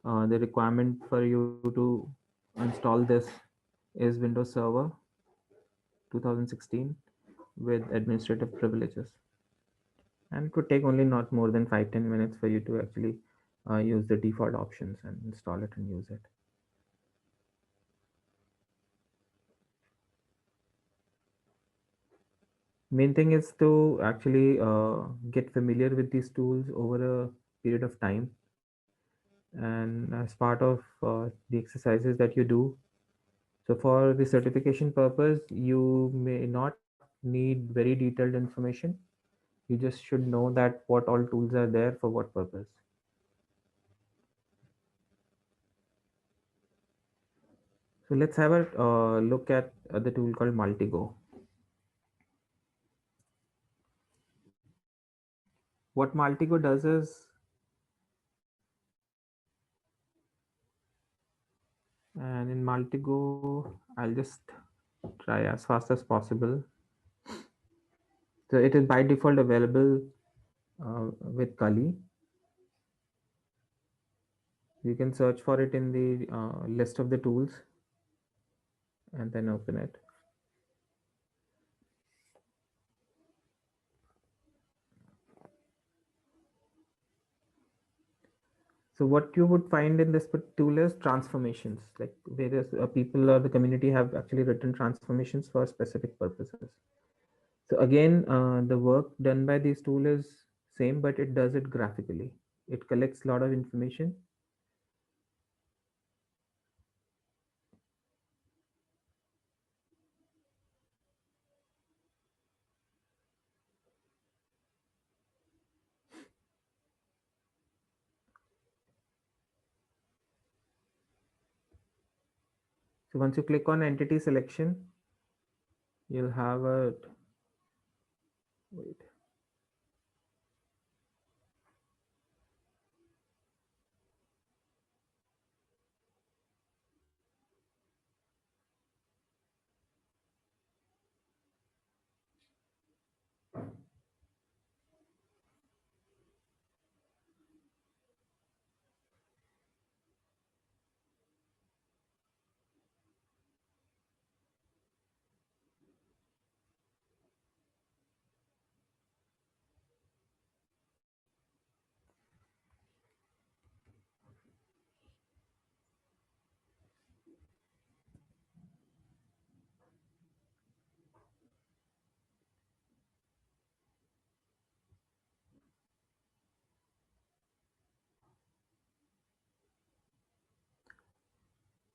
The requirement for you to install this is Windows Server 2016 with administrative privileges. And it would take only not more than 5-10 minutes for you to actually use the default options and install it and use it. Main thing is to actually get familiar with these tools over a period of time, and as part of the exercises that you do. So for the certification purpose, you may not need very detailed information. You just should know that what all tools are there for what purpose. So let's have a look at the tool called Multigo. What Multigo does is, and in Multigo, I'll just try as fast as possible. So it is by default available with Kali. You can search for it in the list of the tools and then open it. So what you would find in this tool is transformations. Like various people or the community have actually written transformations for specific purposes. So again, the work done by this tool is same, but it does it graphically. It collects a lot of information. So once you click on entity selection, you'll have a wait.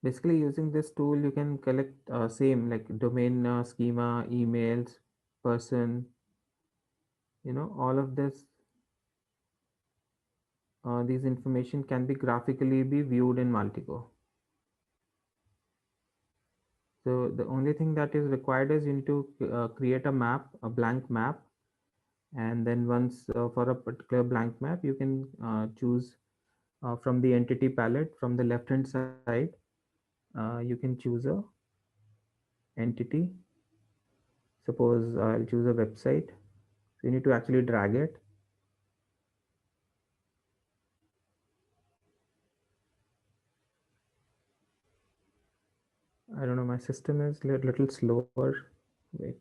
Basically, using this tool, you can collect same like domain schema, emails, person, all of this. These information can be graphically be viewed in Multigo. So the only thing that is required is you need to create a map, a blank map, and then once for a particular blank map, you can choose from the entity palette from the left hand side. You can choose a entity. Suppose I'll choose a website. So you need to actually drag it. I don't know. My system is a little slower. Wait.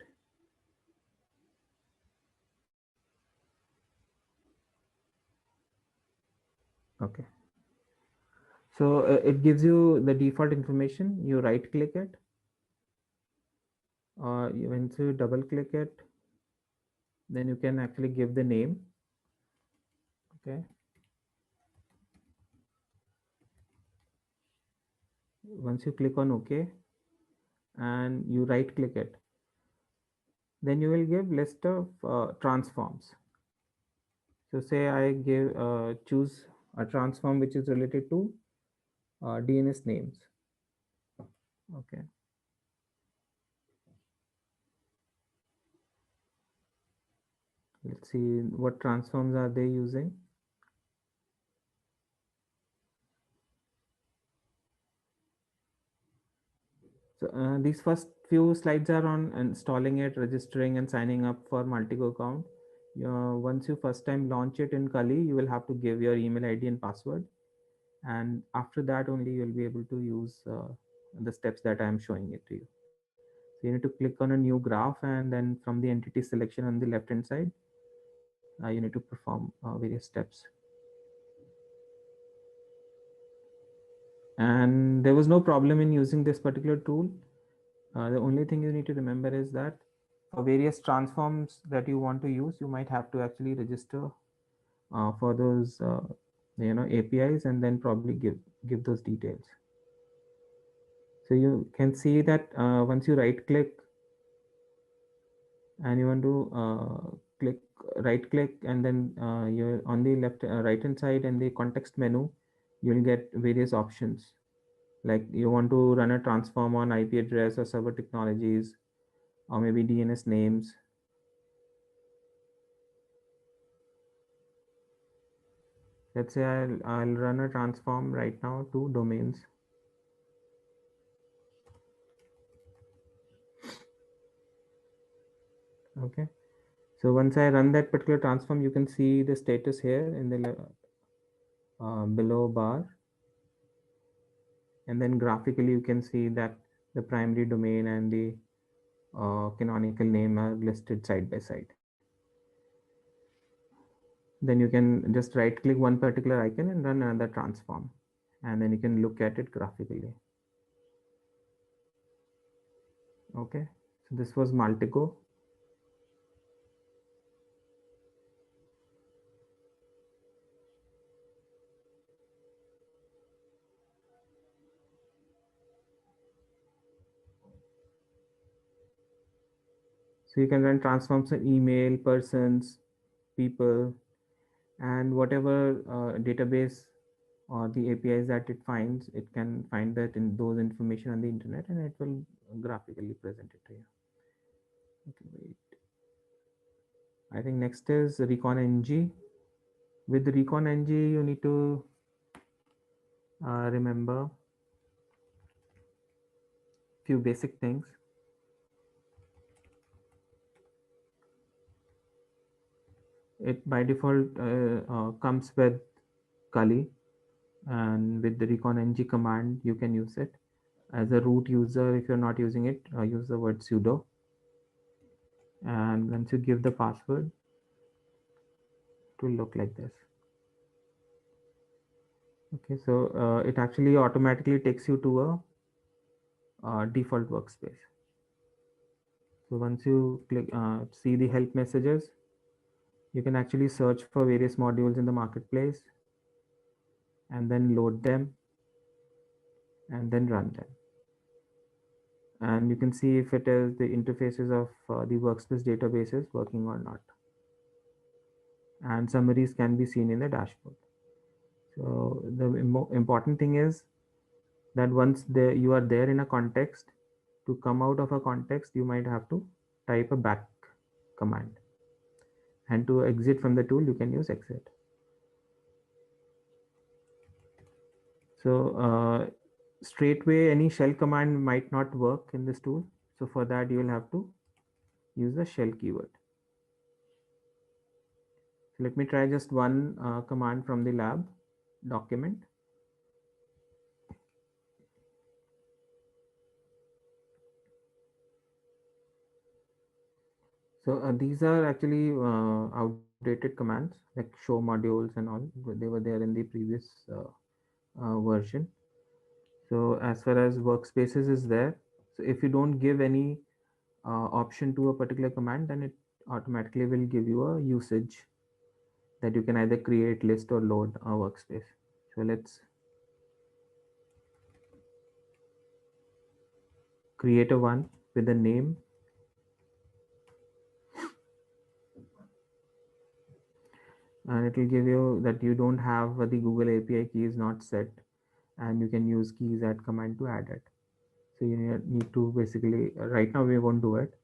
Okay. So it gives you the default information. You right click it, or once you double click it, then you can actually give the name. Okay. Once you click on OK and you right click it, then you will give list of transforms. So say I give choose a transform which is related to DNS names. Okay. Let's see what transforms are they using. So these first few slides are on installing it, registering and signing up for Multigo account. Once you first time launch it in Kali, you will have to give your email ID and password. And after that only you'll be able to use the steps that I am showing it to you. So you need to click on a new graph, and then from the entity selection on the left hand side, you need to perform various steps. And there was no problem in using this particular tool. The only thing you need to remember is that for various transforms that you want to use, you might have to actually register for those APIs, and then probably give those details. So you can see that once you right click and you want to click right click, and then you're on the left right hand side in the context menu, you'll get various options, like you want to run a transform on IP address or server technologies, or maybe DNS names. Let's say I'll run a transform right now to domains. Okay, so once I run that particular transform, you can see the status here in the below bar, and then graphically you can see that the primary domain and the canonical name are listed side by side. Then you can just right click one particular icon and run another transform, and then you can look at it graphically. Okay, so this was Maltico. So you can run transforms on email, persons, people, and whatever database or the APIs that it finds, it can find that in those information on the internet, and it will graphically present it to you. Okay, wait. I think next is Recon NG. With Recon NG, you need to remember few basic things. It by default comes with Kali, and with the Recon NG command, you can use it. As a root user, if you're not using it, use the word sudo. And once you give the password, it will look like this. Okay, so it actually automatically takes you to a default workspace. So once you click, see the help messages, you can actually search for various modules in the marketplace, and then load them, and then run them. And you can see if it is the interfaces of the workspace databases working or not. And summaries can be seen in the dashboard. So the important thing is that once you are there in a context, to come out of a context, you might have to type a back command. And to exit from the tool, you can use exit. So straightway, any shell command might not work in this tool. So for that, you will have to use the shell keyword. So let me try just one command from the lab document. So these are actually outdated commands, like show modules and all. They were there in the previous version. So as far as workspaces is there, so if you don't give any option to a particular command, then it automatically will give you a usage that you can either create, list, or load a workspace. So let's create a one with a name, and it will give you that you don't have the Google API key is not set, and you can use keys add command to add it. So you need to basically right now we won't do it,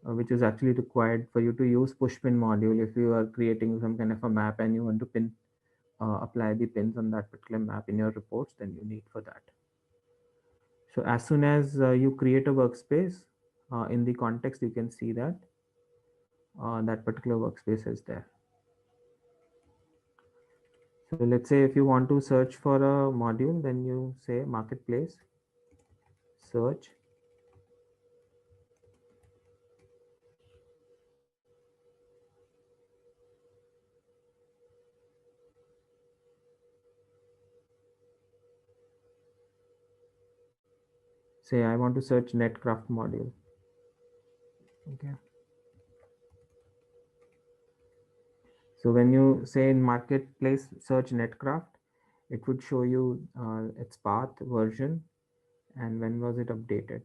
which is actually required for you to use push pin module. If you are creating some kind of a map and you want to pin apply the pins on that particular map in your reports, then you need for that. So as soon as you create a workspace, in the context you can see that that particular workspace is there. So let's say if you want to search for a module, then you say marketplace search, say I want to search netcraft module. Okay, So when you say in marketplace search netcraft, it would show you its path, version, and when was it updated.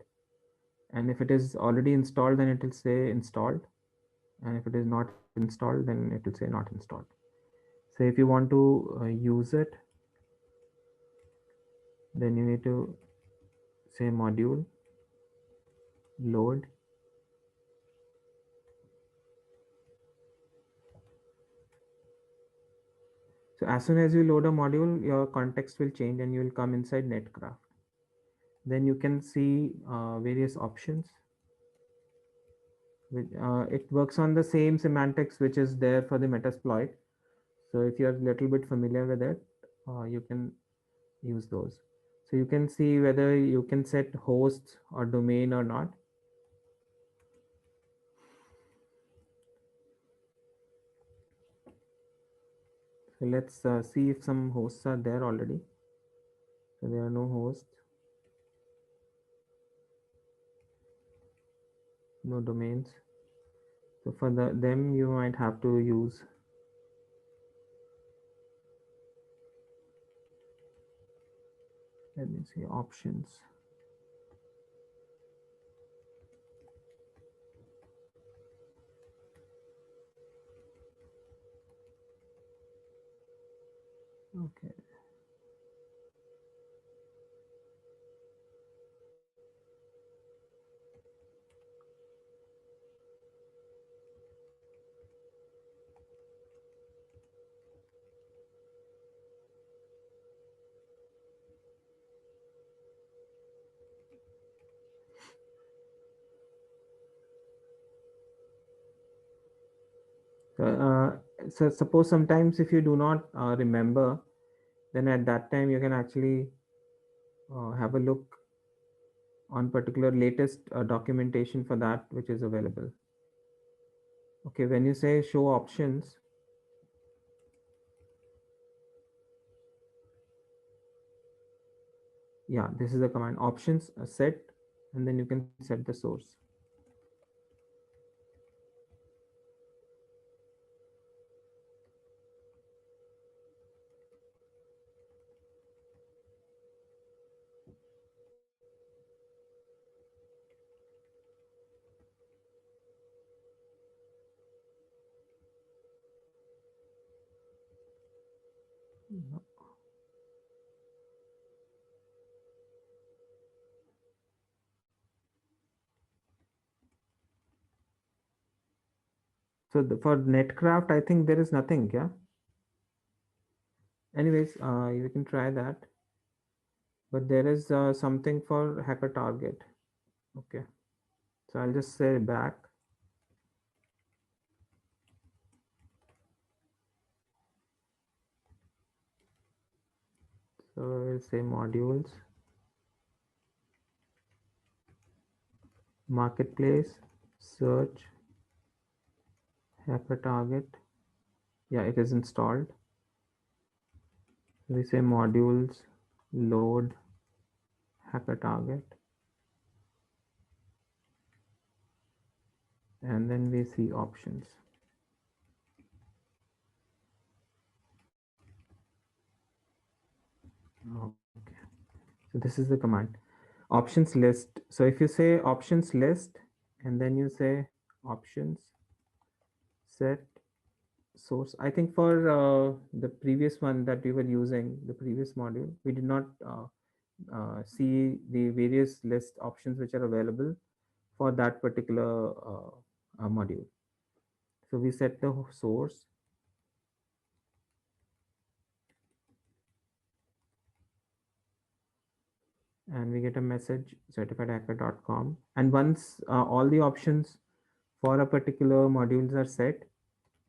And if it is already installed, then it will say installed, and if it is not installed, then it will say not installed. So if you want to use it, then you need to say module load. So as soon as you load a module, your context will change and you will come inside netcraft. Then you can see various options. It works on the same semantics which is there for the Metasploit. So if you're a little bit familiar with it, you can use those. So you can see whether you can set hosts or domain or not. So let's see if some hosts are there already. So there are no hosts, no domains. So for them, you might have to use, let me see, options. Okay. So suppose sometimes if you do not remember, then at that time you can actually have a look on particular latest documentation for that which is available. Okay, when you say show options, yeah, this is the command options set, and then you can set the source. So for netcraft, I think there is nothing. Yeah. Anyways, you can try that, but there is something for hacker target. Okay. So I'll just say back. So I'll say modules, marketplace, search, hacker target. Yeah, it is installed. We say modules, load, hacker target, and then we see options. Okay. So this is the command options list. So if you say options list and then you say options set source, I think for the previous one that we were using, the previous module, we did not see the various list options which are available for that particular module. So we set the source and we get a message certifiedhacker.com. And once all the options for a particular modules are set,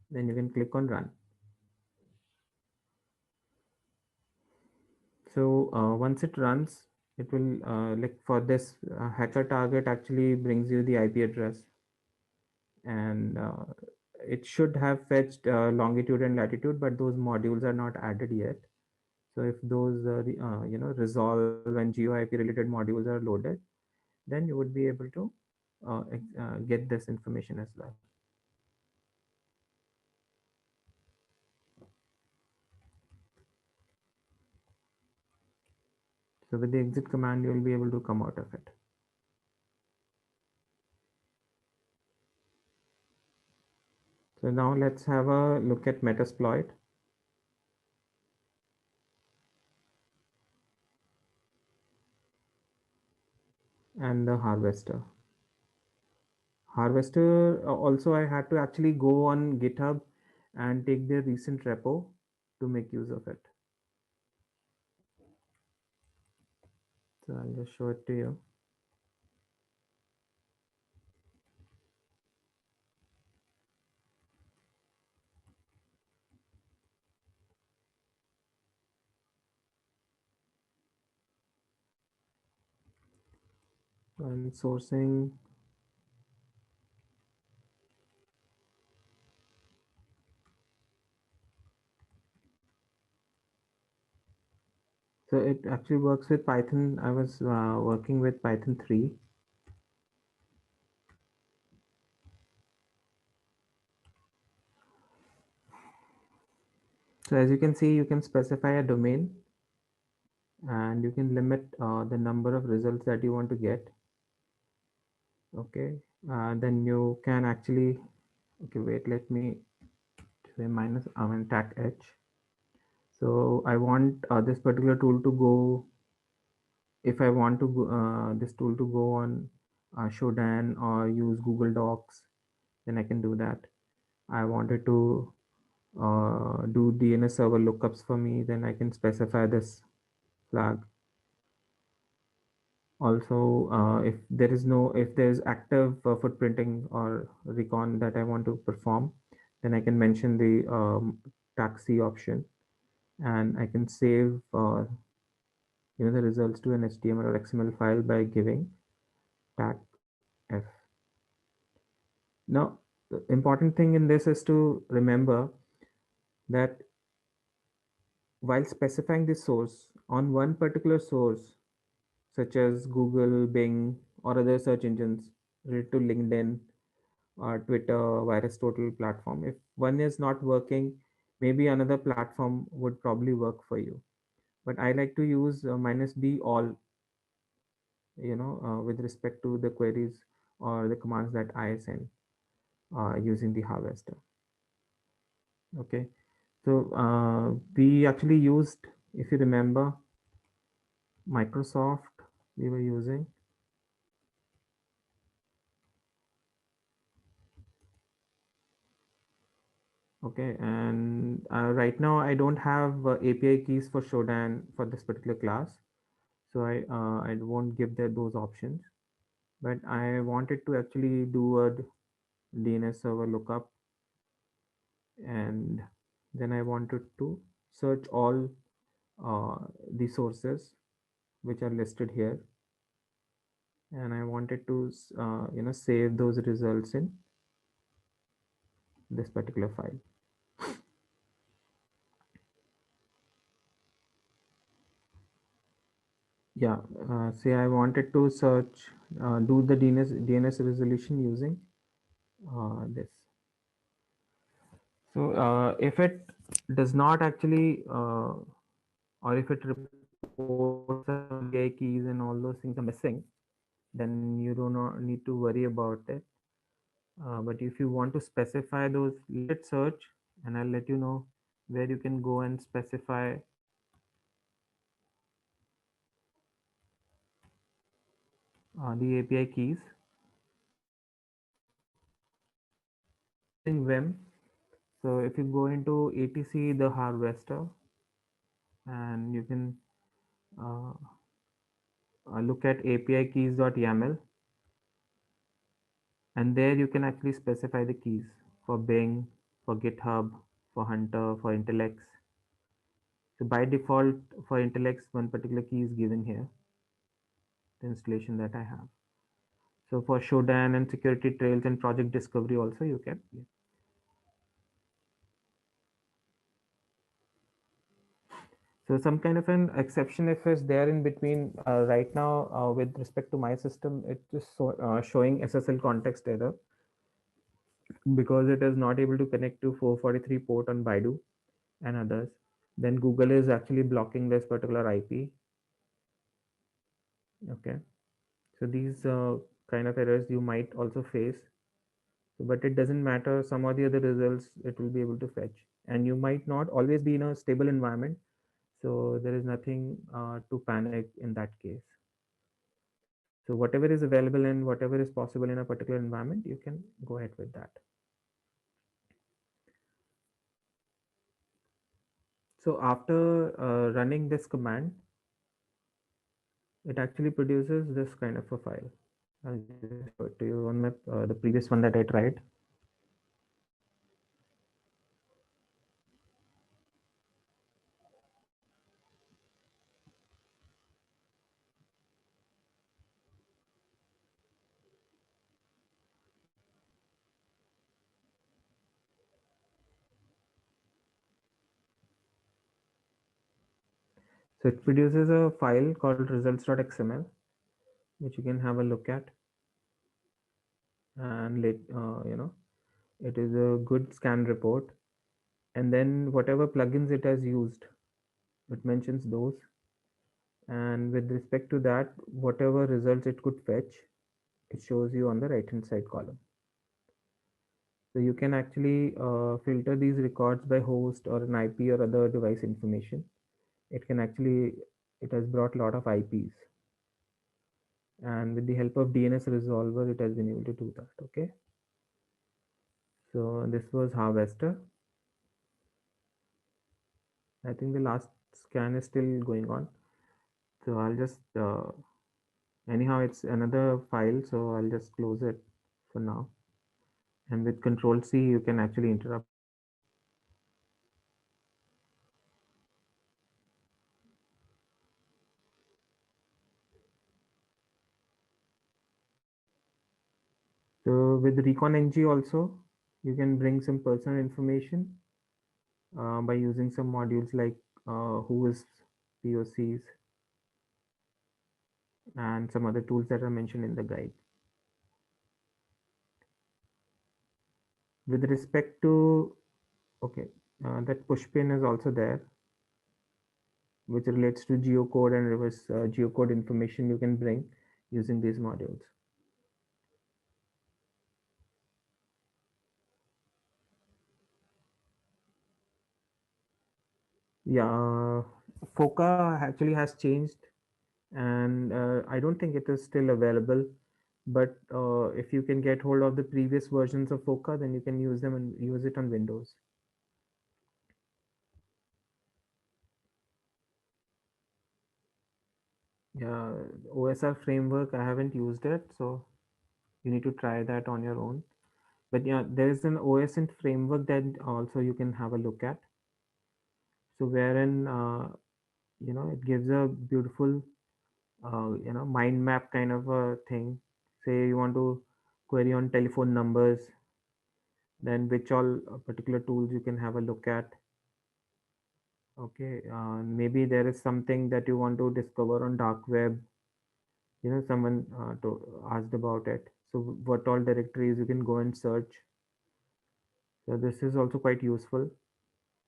then you can click on run. So once it runs, it will like for this hacker target actually brings you the IP address, and it should have fetched longitude and latitude, but those modules are not added yet. So if those resolve and GeoIP related modules are loaded, then you would be able to get this information as well. So with the exit command, you will be able to come out of it. So now let's have a look at Metasploit and the harvester. Harvester, also I had to actually go on GitHub and take their recent repo to make use of it. So I'll just show it to you. And sourcing. So it actually works with Python. I was working with Python 3. So as you can see, you can specify a domain and you can limit the number of results that you want to get. Okay. Then you can actually, okay, wait, let me say minus, I mean, tag h. So I want this particular tool to go, if I want to go, this tool to go on Shodan or use Google Docs, then I can do that. I wanted to do DNS server lookups for me, then I can specify this flag. Also, if there's active footprinting or recon that I want to perform, then I can mention the taxi option, and I can save the results to an HTML or XML file by giving tag f. Now, the important thing in this is to remember that while specifying the source on one particular source, such as Google, Bing, or other search engines related to LinkedIn or Twitter, VirusTotal platform, if one is not working, maybe another platform would probably work for you. But I like to use minus B all, with respect to the queries or the commands that I send using the harvester. Okay. So we actually used, if you remember, Microsoft we were using. Okay, and right now I don't have API keys for Shodan for this particular class, so I won't give those options. But I wanted to actually do a DNS server lookup, and then I wanted to search all uh, the sources which are listed here, and I wanted to save those results in this particular file. Yeah, say I wanted to search, do the DNS resolution using this. So if it does not actually, or if it reports some API keys and all those things are missing, then you do not need to worry about it. But if you want to specify those, let it search, and I'll let you know where you can go and specify the API keys. So using Vim, so if you go into etc the harvester, and you can uh, look at API keys.yaml, and there you can actually specify the keys for Bing, for GitHub, for Hunter, for Intellex. So by default for Intellex, one particular key is given here, the installation that I have. So for Shodan and security trails and project discovery also you can. So some kind of an exception if is there in between right now with respect to my system, it is showing SSL context error because it is not able to connect to 443 port on Baidu and others. Then Google is actually blocking this particular IP. Okay, so these kind of errors you might also face, but it doesn't matter. Some of the other results it will be able to fetch, and you might not always be in a stable environment, so there is nothing to panic in that case. So whatever is available and whatever is possible in a particular environment, you can go ahead with that. So after running this command, it actually produces this kind of a file. I'll just show it to you on my the previous one that I tried. So it produces a file called results.xml, which you can have a look at, and it is a good scan report. And then whatever plugins it has used, it mentions those. And with respect to that, whatever results it could fetch, it shows you on the right hand side column. So you can actually filter these records by host or an IP or other device information. It can actually, it has brought a lot of IPs, and with the help of DNS resolver, it has been able to do that. Okay, so this was Harvester. I think the last scan is still going on. So I'll just anyhow it's another file, so I'll just close it for now. And with Control C, you can actually interrupt it. So with Recon NG also, you can bring some personal information by using some modules like Whois, POCs, and some other tools that are mentioned in the guide. With respect to, okay, that push pin is also there, which relates to geocode and reverse geocode information you can bring using these modules. Yeah, Foca actually has changed, and I don't think it is still available. But if you can get hold of the previous versions of Foca, then you can use them and use it on Windows. Yeah, OSR framework, I haven't used it, so you need to try that on your own. But yeah, there is an OSN framework that also you can have a look at. So wherein it gives a beautiful mind map kind of a thing. Say you want to query on telephone numbers, then which all particular tools you can have a look at. Okay, maybe there is something that you want to discover on dark web. Someone asked about it. So what all directories you can go and search. So this is also quite useful.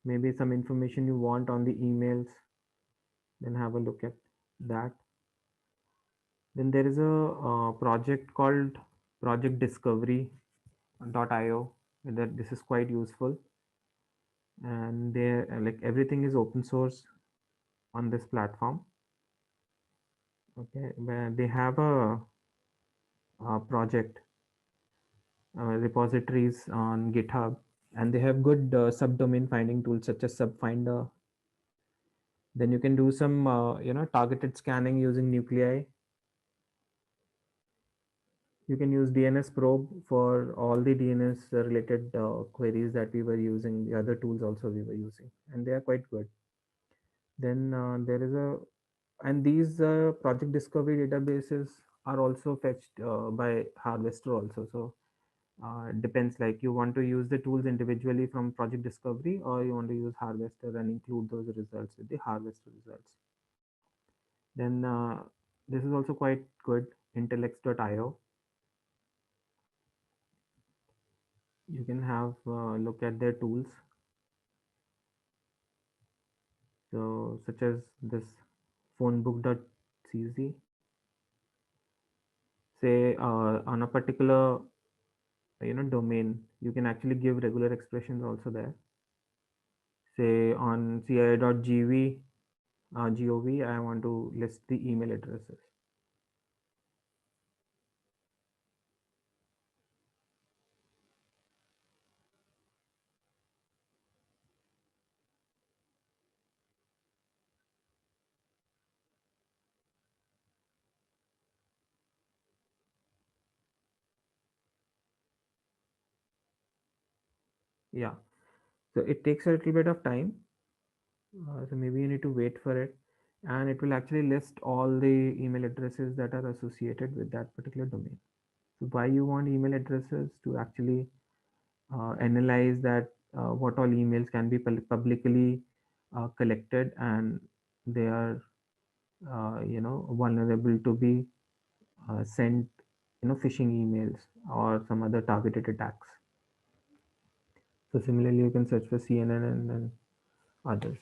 Maybe some information you want on the emails, then have a look at that. Then there is a project called Project Discovery.io. That this is quite useful, and there like everything is open source on this platform. Okay, where they have a project repositories on GitHub, and they have good subdomain finding tools such as Subfinder. Then you can do some targeted scanning using nuclei. You can use DNS probe for all the DNS related queries that we were using. The other tools also we were using, and they are quite good. Then there is a and these project discovery databases are also fetched by Harvester also. So it depends, like you want to use the tools individually from project discovery, or you want to use Harvester and include those results with the Harvester results. Then this is also quite good. Intellex.io, you can have look at their tools, so such as this phonebook.cz. say on a particular domain, you can actually give regular expressions also there. Say on ci.gv gov, I want to list the email addresses. Yeah, so it takes a little bit of time, so maybe you need to wait for it, and it will actually list all the email addresses that are associated with that particular domain. So why you want email addresses? To actually analyze that what all emails can be publicly collected, and they are vulnerable to be sent phishing emails or some other targeted attacks. So similarly, you can search for CNN and then others.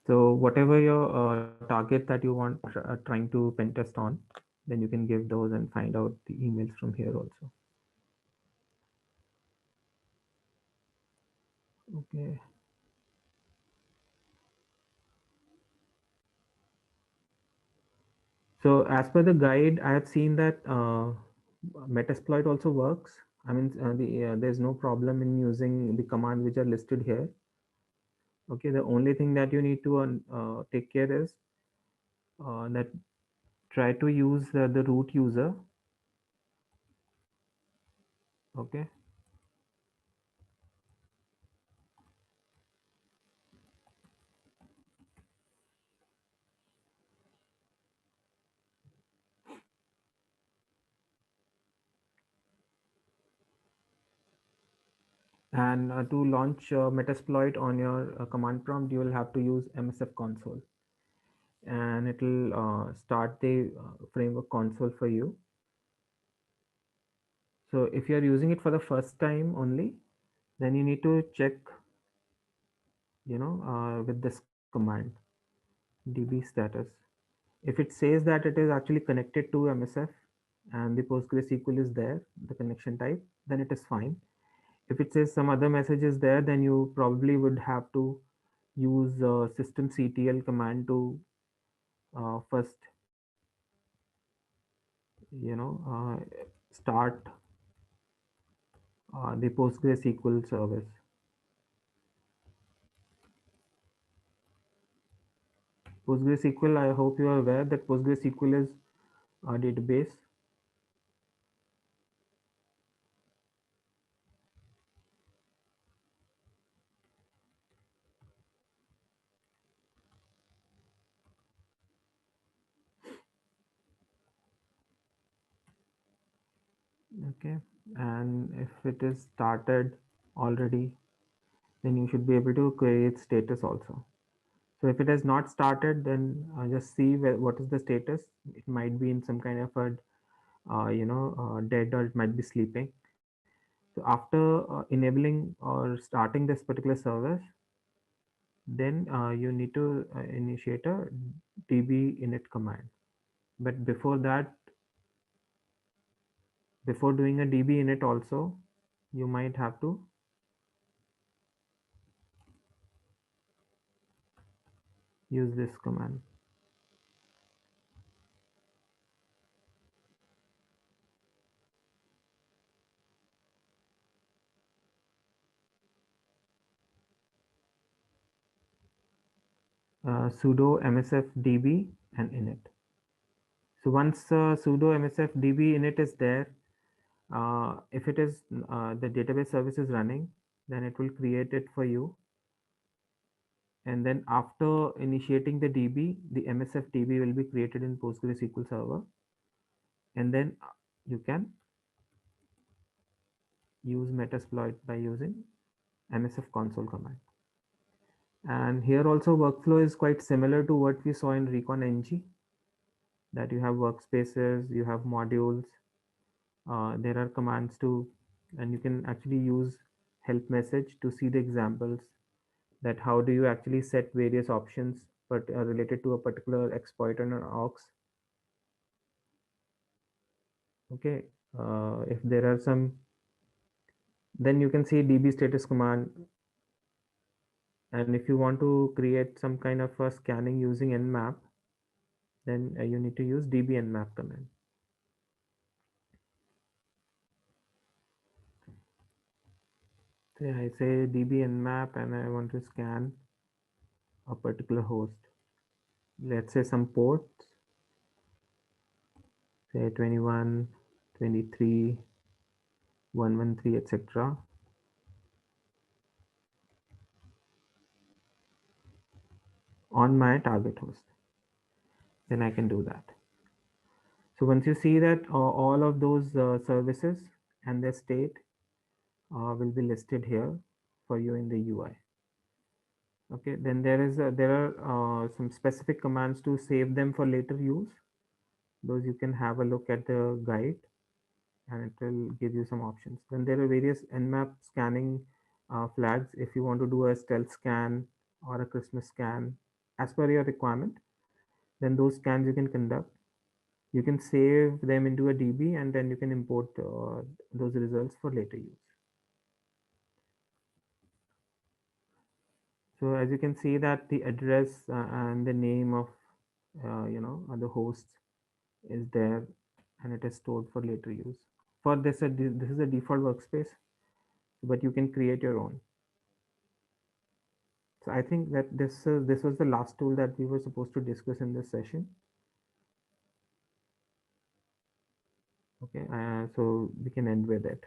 So whatever your target that you want trying to pen test on, then you can give those and find out the emails from here also. Okay. So as per the guide, I have seen that Metasploit also works. I mean, there's no problem in using the commands which are listed here. Okay, the only thing that you need to take care is that try to use the root user. Okay, and to launch Metasploit on your command prompt, you will have to use MSF console, and it will start the framework console for you. So if you are using it for the first time only, then you need to check, with this command, db status. If it says that it is actually connected to MSF and the PostgreSQL is there, the connection type, then it is fine. If it says some other message is there, then you probably would have to use systemctl command to first, start the PostgreSQL service. PostgreSQL, I hope you are aware that PostgreSQL is a database. Okay, and if it is started already, then you should be able to create status also. So if it has not started, then just see what is the status. It might be in some kind of a dead, or it might be sleeping. So after enabling or starting this particular service, then you need to initiate a db init command. But before that, before doing a db init also, you might have to use this command, sudo msfdb and init. So once sudo msfdb init is there, if it is the database service is running, then it will create it for you. And then after initiating the DB, the MSF DB will be created in PostgreSQL server. And then you can use Metasploit by using MSF console command. And here also workflow is quite similar to what we saw in Recon NG, that you have workspaces, you have modules, there are commands to, and you can actually use help message to see the examples, that how do you actually set various options but related to a particular exploit and an aux. Okay, if there are some, then you can see db status command. And if you want to create some kind of a scanning using nmap, then you need to use db nmap command. Say I say db nmap and I want to scan a particular host. Let's say some ports, say 21, 23, 113, etc. on my target host. Then I can do that. So once you see that all of those services and their state will be listed here for you in the UI. Okay, then there are some specific commands to save them for later use. Those you can have a look at the guide, and it will give you some options. Then there are various nmap scanning flags if you want to do a stealth scan or a Christmas scan as per your requirement. Then those scans you can conduct. You can save them into a DB, and then you can import those results for later use. So as you can see that the address and the name of the host is there, and it is stored for later use. For this, this is a default workspace, but you can create your own. So I think that this was the last tool that we were supposed to discuss in this session. Okay, so we can end with it.